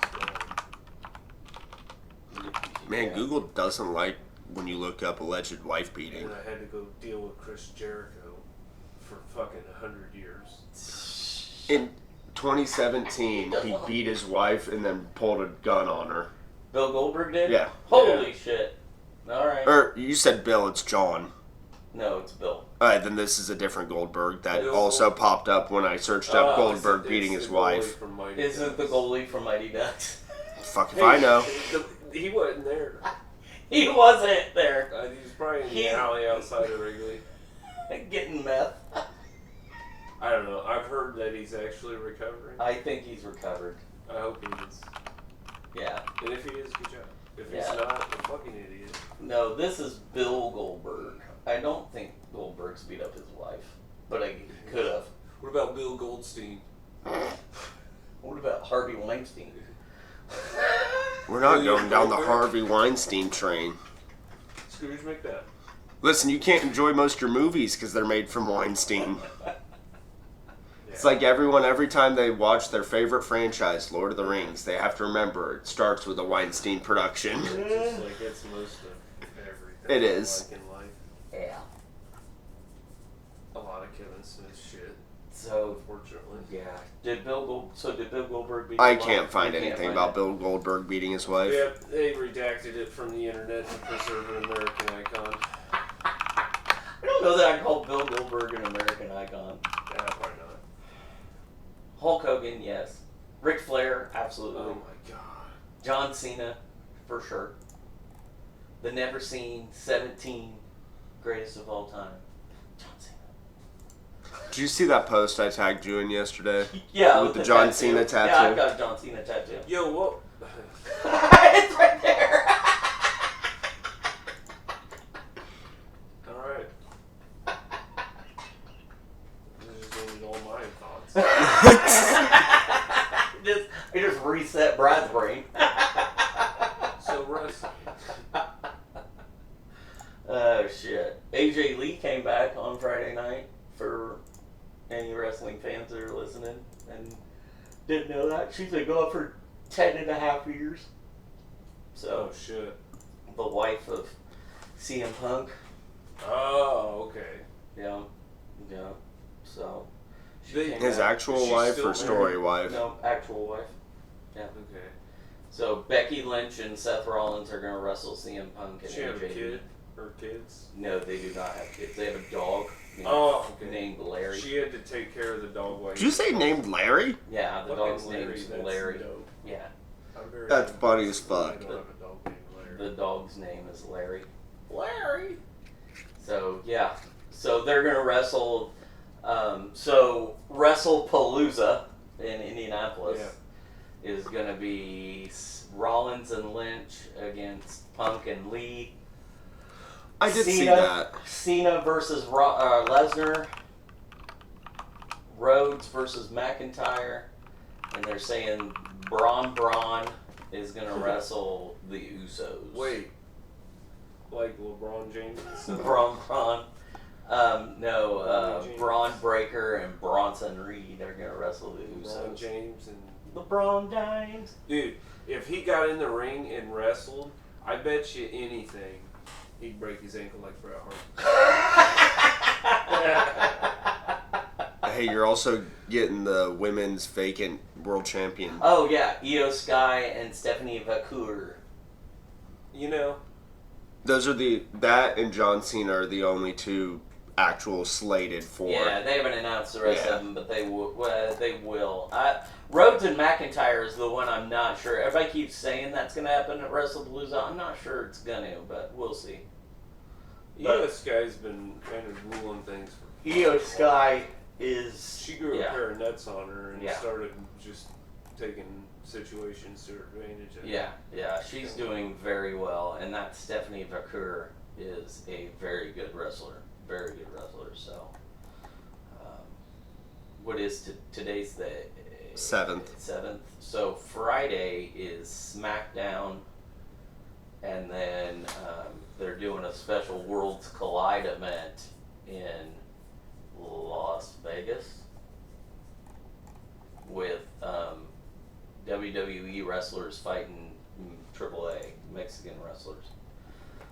gone. Man, Yeah. Google doesn't like when you look up alleged wife beating. And I had to go deal with Chris Jericho for fucking 100 years. In 2017, he beat his wife and then pulled a gun on her. Bill Goldberg did? Yeah. Holy shit. Alright. Or, you said Bill, it's John. No, it's Bill. Alright, then this is a different Goldberg that Bill also popped up when I searched up Goldberg beating his wife. Isn't the goalie from Mighty Ducks? Fuck if I know. He wasn't there. He wasn't there. He was probably in the alley outside of Wrigley. Getting meth. I don't know. I've heard that he's actually recovering. I think he's recovered. I hope he is. Yeah. And if he is, good job. If he's Yeah. not, a fucking idiot. No, this is Bill Goldberg. I don't think Goldberg's beat up his wife, but I could have. What about Bill Goldstein? What about Harvey Weinstein? We're not going down the Harvey Weinstein train. Scrooge McDuck. Listen, you can't enjoy most of your movies because they're made from Weinstein. It's like everyone, every time they watch their favorite franchise, Lord of the Rings, they have to remember it starts with a Weinstein production. It's just like it's most of everything. It is. Like in life. Yeah. A lot of Kevin Smith shit. So, Unfortunately. yeah. Did Bill Goldberg beat I his can't wife? find We anything find about it. Bill Goldberg beating his wife. Yep, they redacted it from the internet to preserve an American icon. I don't know that I call Bill Goldberg an American icon. Yeah, probably not. Hulk Hogan, yes. Ric Flair, absolutely. Oh my god. John Cena, for sure. The never seen 17 greatest of all time. John Cena. Did you see that post I tagged you in yesterday? Yeah, With the John Cena tattoo? Yeah, I've got a John Cena tattoo. Yo, what? It's right there. Alright. This just ended all my thoughts. I just reset Brad's brain. So, wrestling. Oh, shit. AJ Lee came back on Friday night for any wrestling fans that are listening and didn't know that. She's been gone for 10.5 years. So, Oh, shit. the wife of CM Punk. Oh, okay. Yeah. So, she They- came His back. actual She's wife still or story married? wife? No, actual wife. Okay. So Becky Lynch and Seth Rollins are going to wrestle CM Punk and She have a AJ. kid or kids? No, they do not have kids. They have a dog named Larry. She had to take care of the dog while Did you say named Larry? Yeah, the dog's name is That's Larry. dope. Yeah, I'm very That's happy funny as fuck. I don't have a dog named Larry. the dog's name is Larry. Larry! So yeah, so they're gonna wrestle. So WrestlePalooza in Indianapolis is gonna be Rollins and Lynch against Punk and Lee. I did see that. Cena versus Lesnar. Rhodes versus McIntyre, and they're saying Braun is gonna wrestle the Usos. Wait. Like LeBron James? Braun. Braun Breaker and Bronson Reed are gonna wrestle the LeBron Usos. James and... LeBron James. Dude, if he got in the ring and wrestled, I bet you anything he'd break his ankle like Bret Hart. Hey, you're also getting the women's vacant world champion. Oh yeah, Io Sky and Stephanie Vacour. You know, Those are that and John Cena are the only two actual slated for. Yeah, they haven't announced the rest of them, but they will. They will. Rhodes and McIntyre is the one I'm not sure. Everybody keeps saying that's going to happen at WrestlePalooza. I'm not sure it's going to, but we'll see. this guy's been kind of ruling things for... Io Sky is... She grew a pair of nuts on her and started just taking situations to her advantage. Yeah, she's doing very well, and that Stephanie Vacour is a very good wrestler. Very good wrestler, so... what is today's the... 7th. 7th. So Friday is SmackDown, and then they're doing a special Worlds Collide event in Las Vegas with WWE wrestlers fighting AAA Mexican wrestlers.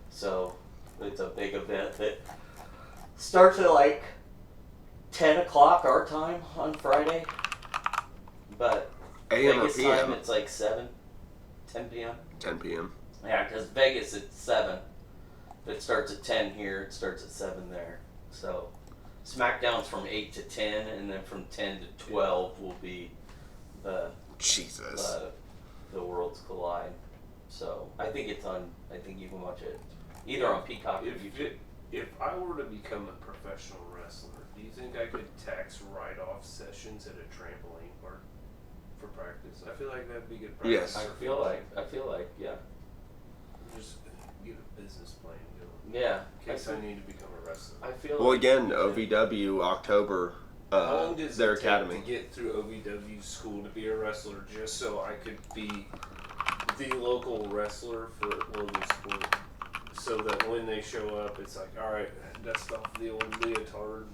So it's a big event that starts at like 10 o'clock our time on Friday. But AM or Vegas PM? time, it's like 10 p.m. 10 p.m. Yeah, because Vegas it's 7. If it starts at 10 here, it starts at 7 there. So SmackDown's from 8 to 10, and then from 10 to 12 will be the Worlds Collide. So I think it's on. I think you can watch it either on Peacock or YouTube. If I were to become a professional wrestler, do you think I could tax write-off sessions at a trampoline park for practice? I feel like that'd be good practice. Yes. I feel like, yeah. Just get a business plan going. Yeah. In case I need to become a wrestler. I feel Well, like, again, OVW, October, How long does their it take academy. to get through OVW school to be a wrestler just so I could be the local wrestler for Logan Sport? So that when they show up, it's like, alright, dust off the old leotard.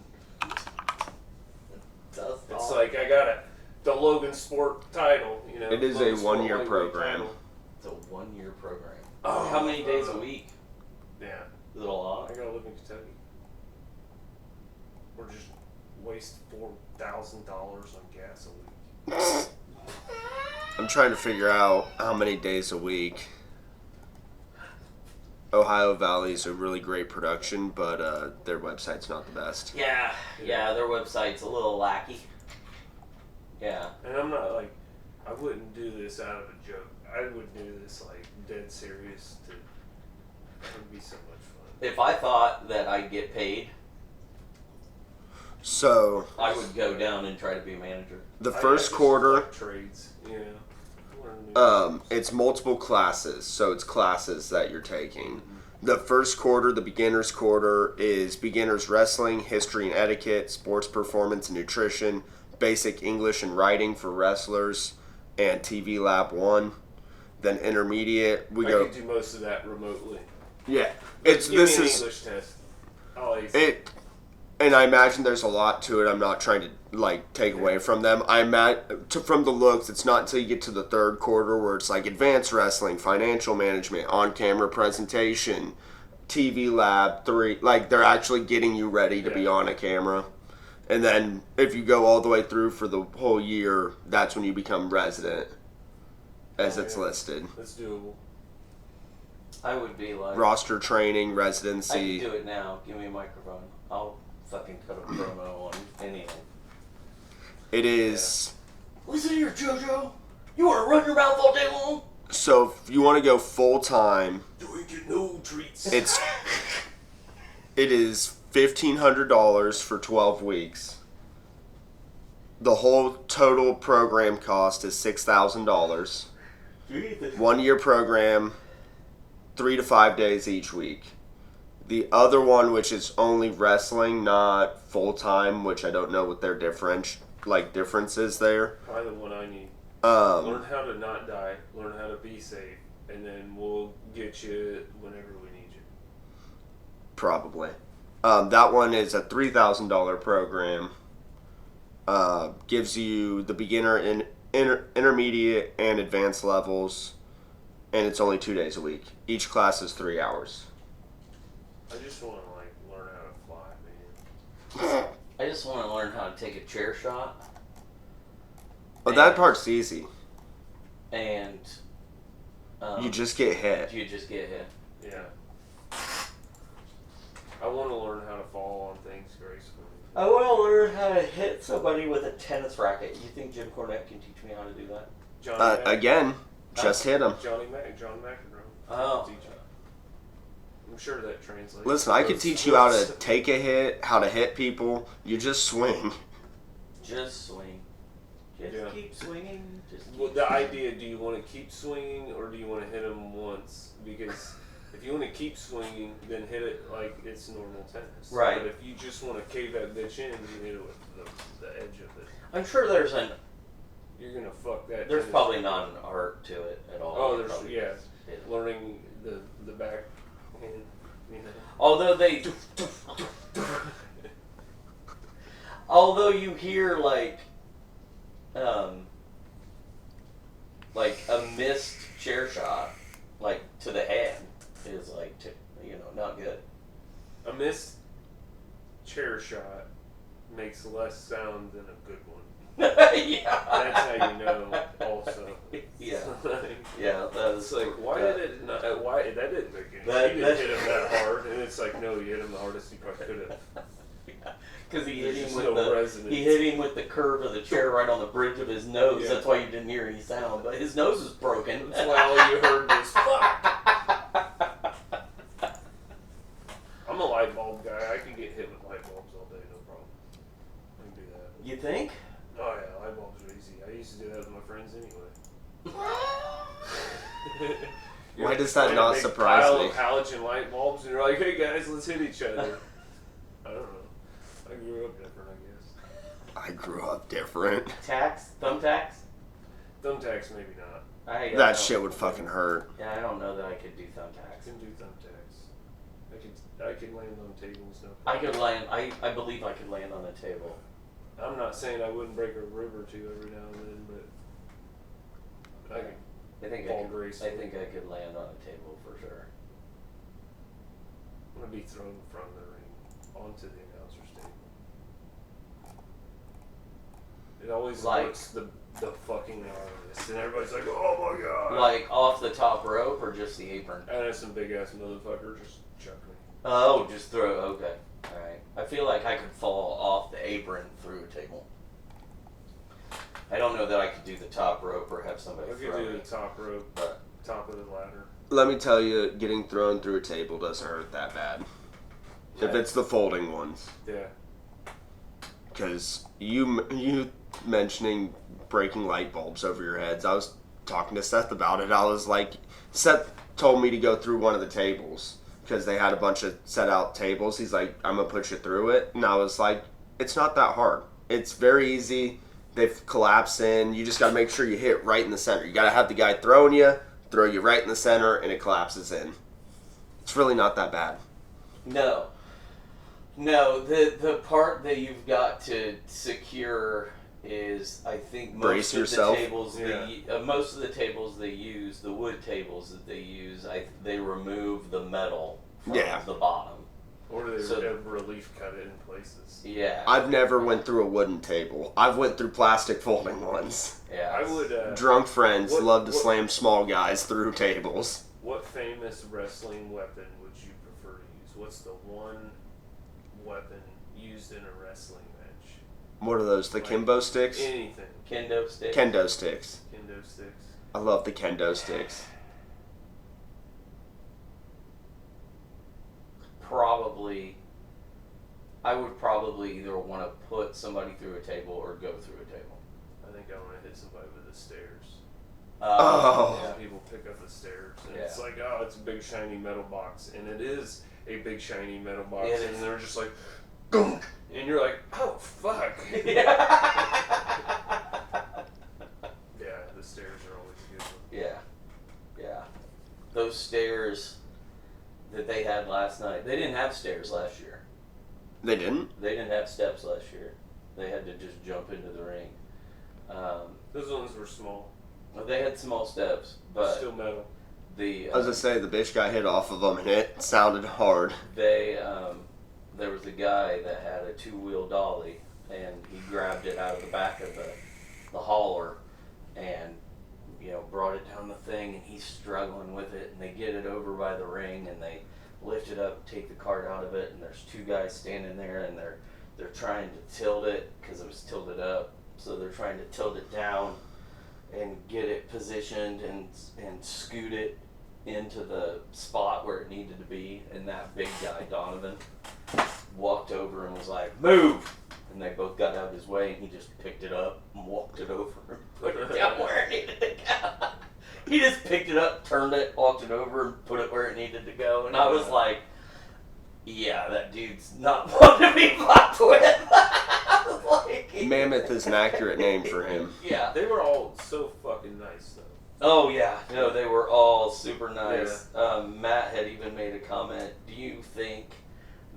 It's like, I got the Logan Sport title, you know. It is Logan a Sport 1-year lightweight program. title. it's a 1-year program. Oh, How many days a week? Yeah. Is it a lot? I gotta live in Kentucky. Or just waste $4,000 on gas a week. I'm trying to figure out how many days a week. Ohio Valley's a really great production, but their website's not the best. Yeah, their website's a little lackey. Yeah. And I'm not like, I wouldn't do this out of a joke. I would do this like dead serious. It would be so much fun. If I thought that I'd get paid, So, I would go down and try to be a manager. the I first just quarter, like trades, you know. Learn new it's multiple classes, so it's classes that you're taking. The first quarter, the beginner's quarter, is beginner's wrestling, history and etiquette, sports performance and nutrition, basic English and writing for wrestlers, and TV Lab 1. Then intermediate, I could do most of that remotely. Yeah, Give me an English test. I'll ace it. And I imagine there's a lot to it. I'm not trying to take away from them. From the looks, it's not until you get to the third quarter where it's like advanced wrestling, financial management, on-camera presentation, TV Lab 3. Like they're actually getting you ready to be on a camera. And then if you go all the way through for the whole year, that's when you become resident. as it's listed. That's doable. I would be like... Roster training, I residency. can do it now. Give me a microphone. I'll fucking cut a promo on anything. It is... Listen here, JoJo. You want to run your mouth all day long? So if you want to go full time, You ain't get no treats. it is $1,500 for 12 weeks. The whole total program cost is $6,000. 1 year program, 3 to 5 days each week. The other one, which is only wrestling, not full time, which I don't know what their differences there. Probably the one I need. Learn how to not die. Learn how to be safe, and then we'll get you whenever we need you. Probably. That one is a $3,000 program. Gives you the beginner, intermediate, and advanced levels, and it's only 2 days a week. Each class is 3 hours. I just want to learn how to fly, man. I just want to learn how to take a chair shot. Well, that part's easy. And You just get hit. you just get hit. Yeah. I want to learn how to fall on things gracefully. I want to learn how to hit somebody with a tennis racket. You think Jim Cornette can teach me how to do that? Again, just hit him. John McEnroe. Oh. Teach you. I'm sure that translates. Listen, I can teach you how to take a hit, how to hit people. You just swing. Just swing. Just keep swinging. Just keep Well, the swinging. idea, do you want to keep swinging or do you want to hit them once? Because if you want to keep swinging, then hit it like it's normal tennis. Right. But if you just want to cave that bitch in, you hit it with the edge of it. I'm sure there's You're going to fuck that. there's tennis probably racket. not an art to it at all. Oh, You there's, probably yeah. just hit it. Learning the back hand, you know. Although you hear like a missed chair shot, like to the head, is like not good. A missed chair shot makes less sound than a good one. Yeah. That's how you know. Also. Yeah. Like, Yeah. That's it's like why did it not? Why that didn't make any sense. You didn't hit him that hard, and it's like no, you hit him the hardest you probably could have. Because he hit There's him just with no resonance. he hit him with the curve of the chair right on the bridge of his nose. Yeah. That's why you didn't hear any sound. But his nose is broken. That's why all you heard was fuck. I'm a light bulb guy. I can get hit with light bulbs all day, no problem. I can do that. You think? Oh yeah, light bulbs are easy. I used to do that with my friends anyway. Why does that not surprise pile me? of halogen light bulbs, and you're like, "Hey guys, let's hit each other." I don't know. I grew up different, I guess. I grew up different. Thumbtacks? Thumbtacks, maybe not. That shit would fucking hurt. Yeah, I don't know that I could do I thumbtacks. can do thumbtacks. I can land on tables. No I problem. could land. I believe I could land on a table. I'm not saying I wouldn't break a rib or two every now and then, but I can. I think Fall I could. gracefully. I think I could land on a table for sure. I'm gonna be thrown from the ring onto the announcer's table. It always Like- looks the fucking hardest, and everybody's like, "Oh my god!" Like off the top rope or just the apron? and then some big ass motherfucker just chuck me. Oh, just throw. Okay, all right. I feel like I could fall off the apron through a table. I don't know that I could do the top rope or have somebody I could throw do me. the top rope, But top of the ladder. Let me tell you, getting thrown through a table doesn't hurt that bad. If Yeah. it's the folding ones. Yeah. Because you mentioning breaking light bulbs over your heads, I was talking to Seth about it. I was like, Seth told me to go through one of the tables because they had a bunch of set out tables. He's like, I'm going to put you through it. And I was like, it's not that hard. It's very easy. They've collapsed in. You just got to make sure you hit right in the center. You got to have the guy throwing you, throw you right in the center, and it collapses in. It's really not that bad. no, the part that you've got to secure is, I think, Brace most of yourself. the tables. Yeah. Most of the tables they use, the wood tables that they use, they remove the metal from Yeah. the bottom. Or they So- have relief cut it in places. Yeah. I've never went through a wooden table. I've went through plastic folding ones. Yeah. I would. Drunk friends love to what- slam small guys through tables. What famous wrestling weapon would you prefer to use? What's the one weapon used in a wrestling match? What are those? The Like, Kimbo sticks? Anything. Kendo stick. Kendo sticks. Kendo sticks. I love the kendo sticks. I would probably either want to put somebody through a table or go through a table. I think I want to hit somebody with the stairs. Oh. Yeah, people pick up the stairs, and Yeah. it's like, oh, it's a big shiny metal box, and it is a big shiny metal box, It and is. they're just like, boom, and you're like, oh fuck. Yeah, the stairs are always a good one. Yeah. Yeah. Those stairs that they had last night, they didn't have stairs last year. They didn't? They didn't have steps last year. They had to just jump into the ring. Those ones were small, Well, they had small steps, but still metal. the I was gonna say, the bitch got hit off of them and it sounded hard. there was a guy that had a two-wheel dolly, and he grabbed it out of the back of the hauler, and brought it down the thing, and he's struggling with it, and they get it over by the ring, and they lift it up, take the cart out of it, and there's two guys standing there, and they're trying to tilt it because it was tilted up, so they're trying to tilt it down and get it positioned and scoot it into the spot where it needed to be, and that big guy Donovan walked over and was like, "Move!" And they both got out of his way, and he just picked it up and walked it over and put it down where it needed to go. He just picked it up, turned it, walked it over, and put it where it needed to go. And I was like, yeah, that dude's not one to be fucked with. I was like, Mammoth is an accurate name for him. Yeah. They were all so fucking nice, though. Oh, yeah. No, they were all super nice. Matt had even made a comment. Do you think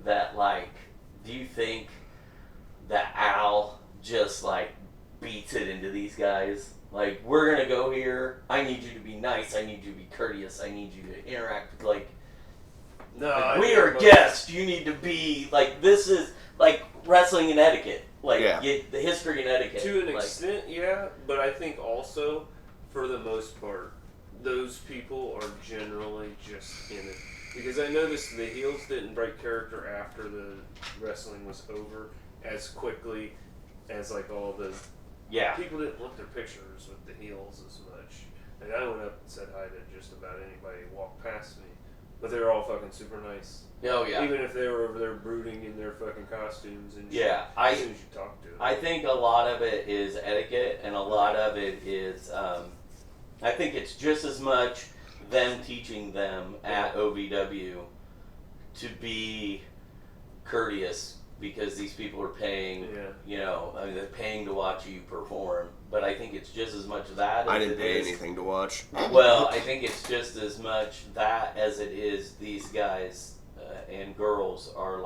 that Al just, beats it into these guys? Like, we're going to go here. I need you to be nice. I need you to be courteous. I need you to interact. No, We are guests. You need to be, this is, wrestling and etiquette. The history and etiquette. To an extent, yeah, but I think also, for the most part, those people are generally just in it. Because I noticed the heels didn't break character after the wrestling was over as quickly as, all the... Yeah. People didn't want their pictures with the heels as much. And I went up and said hi to just about anybody who walked past me. But they were all fucking super nice. Oh, yeah. Even if they were over there brooding in their fucking costumes and Yeah, shit, as soon as you talk to them. I think a lot of it is etiquette, and a lot of it is, I think it's just as much them teaching them at OVW to be courteous, because these people are paying, they're paying to watch you perform. But I think it's just as much that as I didn't it pay is- anything to watch. Well, I think it's just as much that as it is these guys and girls are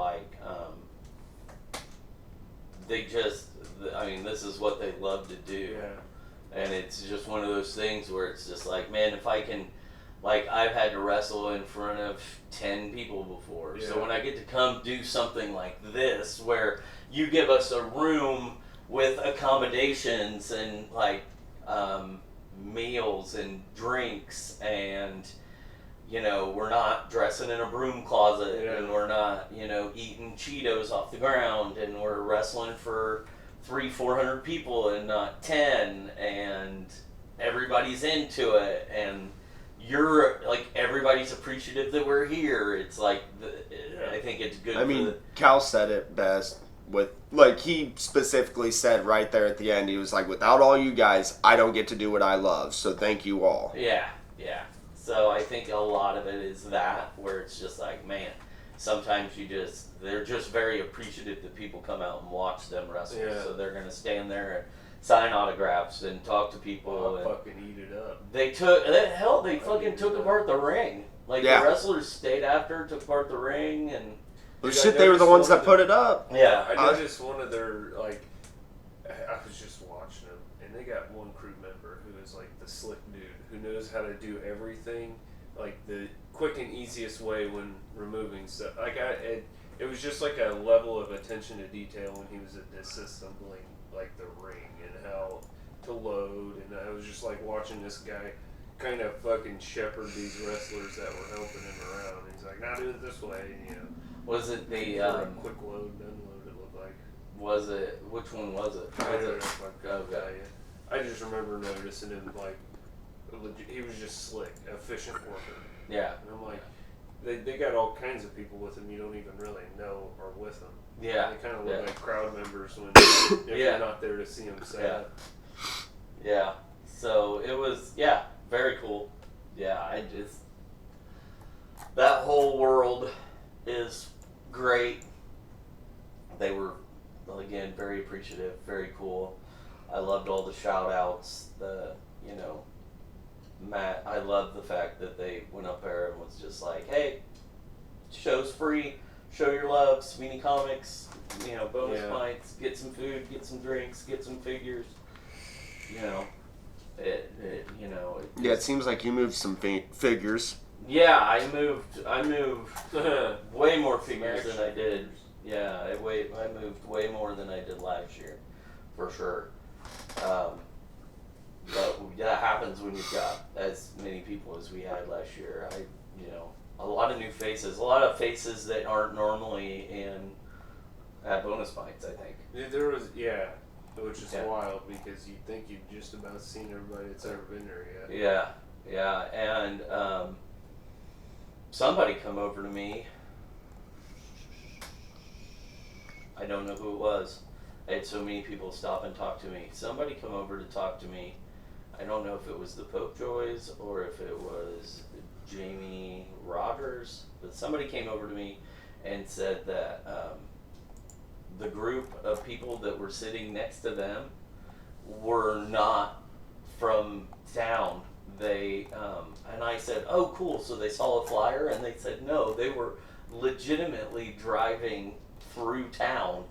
this is what they love to do. Yeah. And it's just one of those things where it's just man, if I can, I've had to wrestle in front of 10 people before. Yeah. So when I get to come do something like this, where you give us a room with accommodations and meals and drinks, and we're not dressing in a broom closet, Yeah. and we're not eating Cheetos off the ground, and we're wrestling for 300-400 people and not 10, and everybody's into it, and you're everybody's appreciative that we're here. It's I think it's good. I mean, Cal said it best with, he specifically said right there at the end, he was like, without all you guys, I don't get to do what I love, so thank you all. Yeah. So I think a lot of it is that, where it's just man, sometimes they're just very appreciative that people come out and watch them wrestle. Yeah. So they're going to stand there and sign autographs and talk to people. I'll and fucking eat it up. they fucking took apart the ring. The wrestlers stayed after, took apart the ring, and Well, Dude, shit, I they were the noticed ones one that of put it up. yeah. I noticed one of their, I was just watching them, and they got one crew member who is the slick dude who knows how to do everything the quick and easiest way when removing stuff. it was just like a level of attention to detail when he was disassembling like the ring and how to load, and I was just like watching this guy kind of fucking shepherd these wrestlers that were helping him around. He's like, "Now do it this way," you know. Was it the a quick load and unload? It looked like. Was it? Which one was it? I Was don't it? know. Okay. I just remember noticing him like he was just slick, efficient worker. Yeah. And I'm like, they got all kinds of people with them you don't even really know are with them. Yeah. They kind of look like crowd members when if you're not there to see them sad. Yeah. So it was, very cool. Yeah, that whole world is great. They were, again, very appreciative, very cool. I loved all the shout outs, Matt, I love the fact that they went up there and was just like, hey, show's free, show your love, Savini Comics, bonus pints, get some food, get some drinks, get some figures, it seems like you moved some figures. Yeah, I moved way more figures than I did. Yeah, I moved way more than I did last year, for sure. But that happens when you've got as many people as we had last year. A lot of new faces, a lot of faces that aren't normally at Bonus Pints, I think. There was, which is wild because you'd think you'd just about seen everybody that's ever been there yet. Yeah, and somebody come over to me. I don't know who it was. I had so many people stop and talk to me. Somebody come over to talk to me. I don't know if it was the Popejoys or if it was Jamie Rogers, but somebody came over to me and said that the group of people that were sitting next to them were not from town. They and I said, "Oh, cool." So they saw a flyer, and they said, "No, they were legitimately driving through town,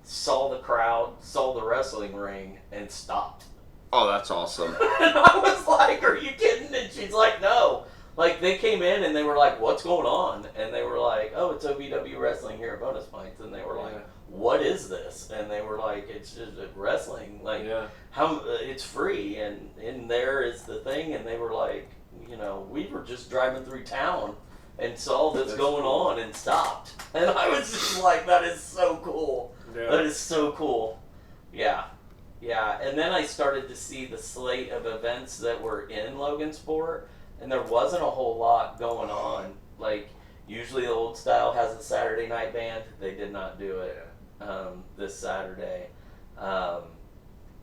saw the crowd, saw the wrestling ring, and stopped." Oh, that's awesome. And I was like, "Are you kidding?" And she's like, "No." Like, they came in and they were like, "What's going on?" And they were like, "Oh, it's OVW wrestling here at Bonus Pints." And they were like, "What is this?" And they were like, "It's just wrestling. Like, how it's free, and in there is the thing." And they were like, "We were just driving through town and saw this going on and stopped." And I was just like, "That is so cool. Yeah. That is so cool." Yeah. And then I started to see the slate of events that were in Logansport, and there wasn't a whole lot going on. Like, usually the Old Style has a Saturday night band. They did not do it this Saturday.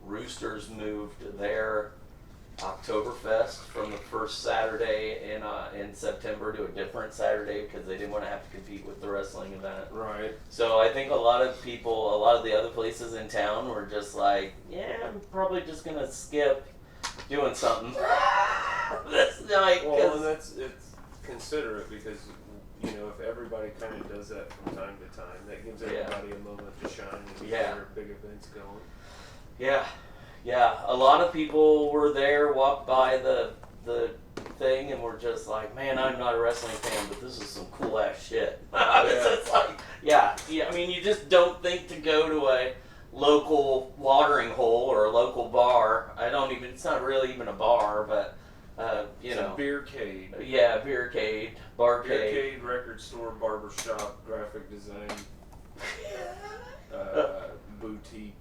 Roosters moved their Oktoberfest from the first Saturday in September to a different Saturday because they didn't want to have to compete with the wrestling event. Right. So I think a lot of the other places in town were just like, I'm probably just going to skip doing something this night. Well, and it's considerate because, if everybody kind of does that from time to time, that gives everybody a moment to shine and get their big events going. Yeah, a lot of people were there, walked by the thing, and were just like, "Man, I'm not a wrestling fan, but this is some cool ass shit." It's like, I mean, you just don't think to go to a local watering hole or a local bar. It's not really even a bar, but it's a beercade. Yeah, beercade, barcade. Beercade, record store, barbershop, graphic design, boutique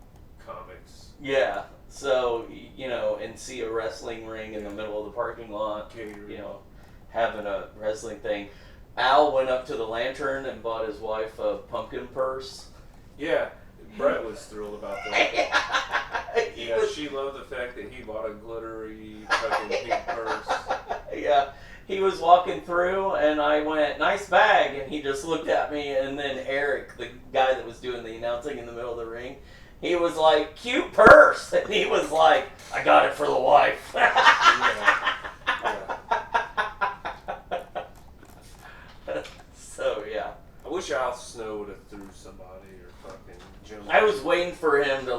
comics. Yeah. So, and see a wrestling ring in the middle of the parking lot, having a wrestling thing. Al went up to the Lantern and bought his wife a pumpkin purse. Yeah, Brett was thrilled about that. She loved the fact that he bought a glittery fucking pink purse. Yeah, he was walking through and I went, "Nice bag," and he just looked at me, and then Eric, the guy that was doing the announcing in the middle of the ring, he was like, "Cute purse," and he was like, "I got it for the wife." So I wish Al Snow would have threw somebody or fucking jumped. I was waiting for him to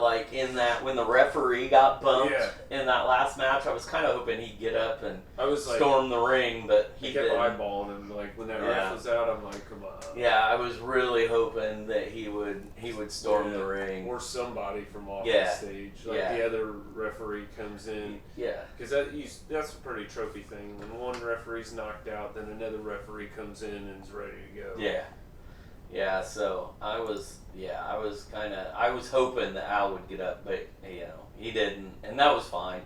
when the referee got bumped in that last match. I was kind of hoping he'd get up and I was like, storm the ring, but he kept didn't. eyeballing him. Like when that ref was out, I'm like, come on. Yeah, I was really hoping that he would storm the ring, or somebody from off the stage, like the other referee comes in. Yeah, because that's a pretty trophy thing. When one referee's knocked out, then another referee comes in and is ready to go. Yeah. So I was hoping that Al would get up, but he didn't, and that was fine.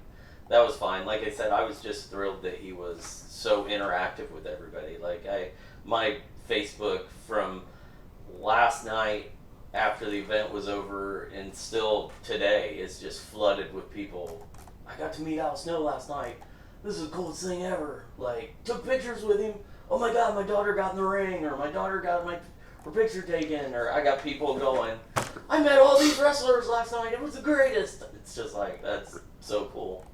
Like I said, I was just thrilled that he was so interactive with everybody. Like my Facebook from last night after the event was over and still today is just flooded with people. I got to meet Al Snow last night. This is the coolest thing ever. Like, took pictures with him. Oh my God, my daughter got in the ring, or my daughter got her picture taken, or I got people going, I met all these wrestlers last night. It was the greatest. It's just like, that's so cool.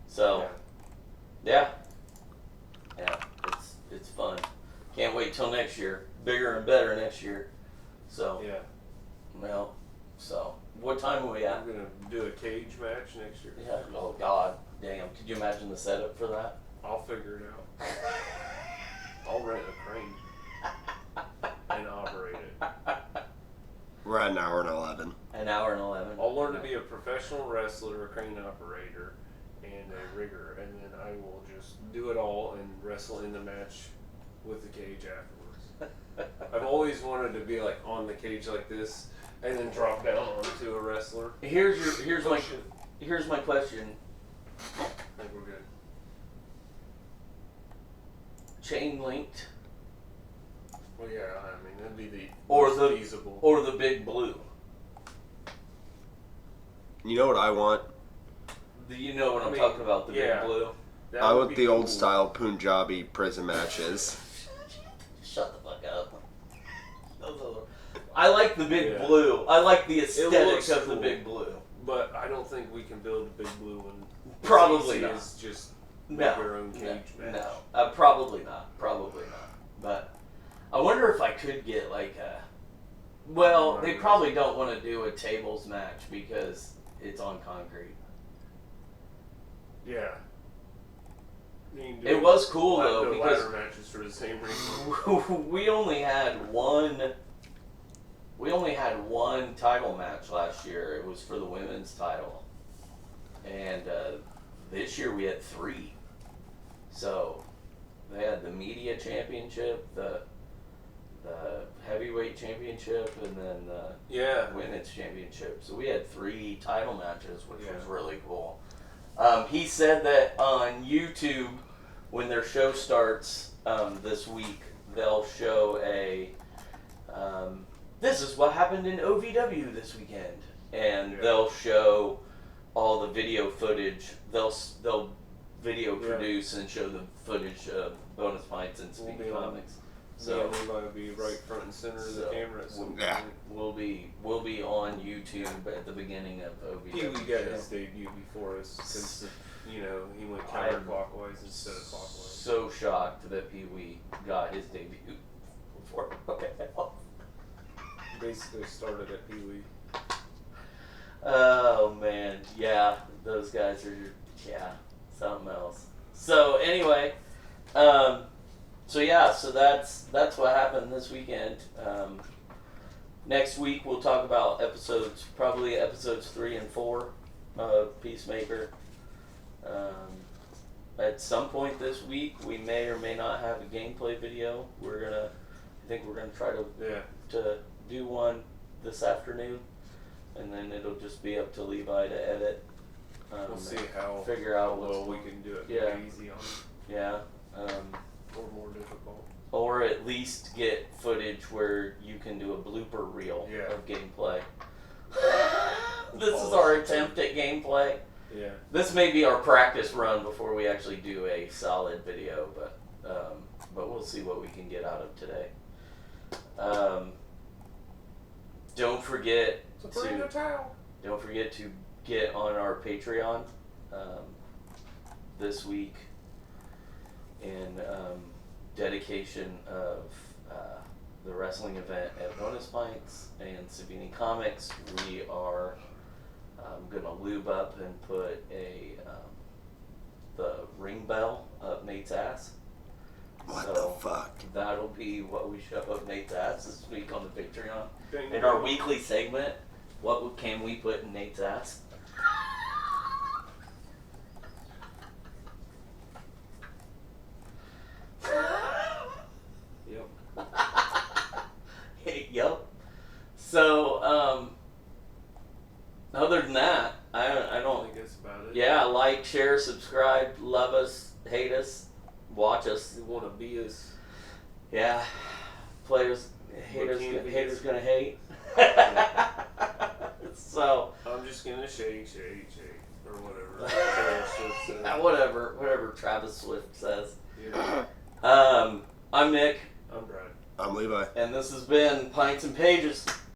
So, yeah, it's fun. Can't wait till next year. Bigger and better next year. So, so what time are we at? We're gonna do a cage match next year. Yeah. Oh God, damn! Could you imagine the setup for that? I'll figure it out. I'll rent a crane and operate it. We're at an hour and 11. An hour and 11. I'll learn to be a professional wrestler, a crane operator, and a rigger, and then I will just do it all and wrestle in the match with the cage afterwards. I've always wanted to be like on the cage like this, and then drop down onto a wrestler. Here's my question. I think we're good. Chain linked. Well, yeah, I mean that'd be the feasible. Or the big blue. You know what I want? You know what I'm talking about, the big blue? I want the old style Punjabi prison matches. Shut the fuck up. I like the big blue. I like the aesthetics of the big blue. But I don't think we can build a big blue one. Probably not. Is just make our own cage match. No, probably not. But I wonder if I could get like a... Well, they probably don't want to do a tables match because it's on concrete. Yeah. It was cool though because ladder matches for the same reason. we only had one title match last year. It was for the women's title, and this year we had 3. So they had the media championship, the heavyweight championship, and then the women's championship. So we had 3 title matches, which was really cool. He said that on YouTube, when their show starts this week, they'll show a this is what happened in OVW this weekend, and they'll show all the video footage. They'll video produce and show the footage of Bonus Pints and Savini Comics. So Levi will be right front and center of the camera. We'll be on YouTube at the beginning of OVW. Pee-wee got his debut before us because he went counterclockwise instead of clockwise. So shocked that Pee-wee got his debut before. Basically started at Pee-wee. Oh man, yeah, those guys are something else. So anyway, so that's what happened this weekend. Next week we'll talk about probably episodes 3 and 4 of Peacemaker. At some point this week we may or may not have a gameplay video. I think we're gonna try to do one this afternoon, and then it'll just be up to Levi to edit. We'll see how figure out well we can do it. Easy on it. Yeah. Or more difficult. Or at least get footage where you can do a blooper reel of gameplay. This is our attempt at gameplay. Yeah. This may be our practice run before we actually do a solid video, but we'll see what we can get out of today. Don't forget to get on our Patreon this week in dedication of the wrestling event at Bonus Pints and Savini Comics. We are going to lube up and put a dumbbell up Nate's ass. What So the fuck? That'll be what we shove up Nate's ass this week on the Patreon. Ding, In our ding. weekly segment, what can we put in Nate's ass? Yep. Yep. So, other than that, I I don't. think that's about it. Yeah, like, share, subscribe, love us, hate us, watch us. You want to be us? Yeah, players, haters, can't be haters us. gonna hate. So, I'm just gonna shake, or whatever. Taylor Swift said. whatever Travis Swift says. Yeah. I'm Nick, I'm Brad. I'm Levi. and this has been Pints and Pages.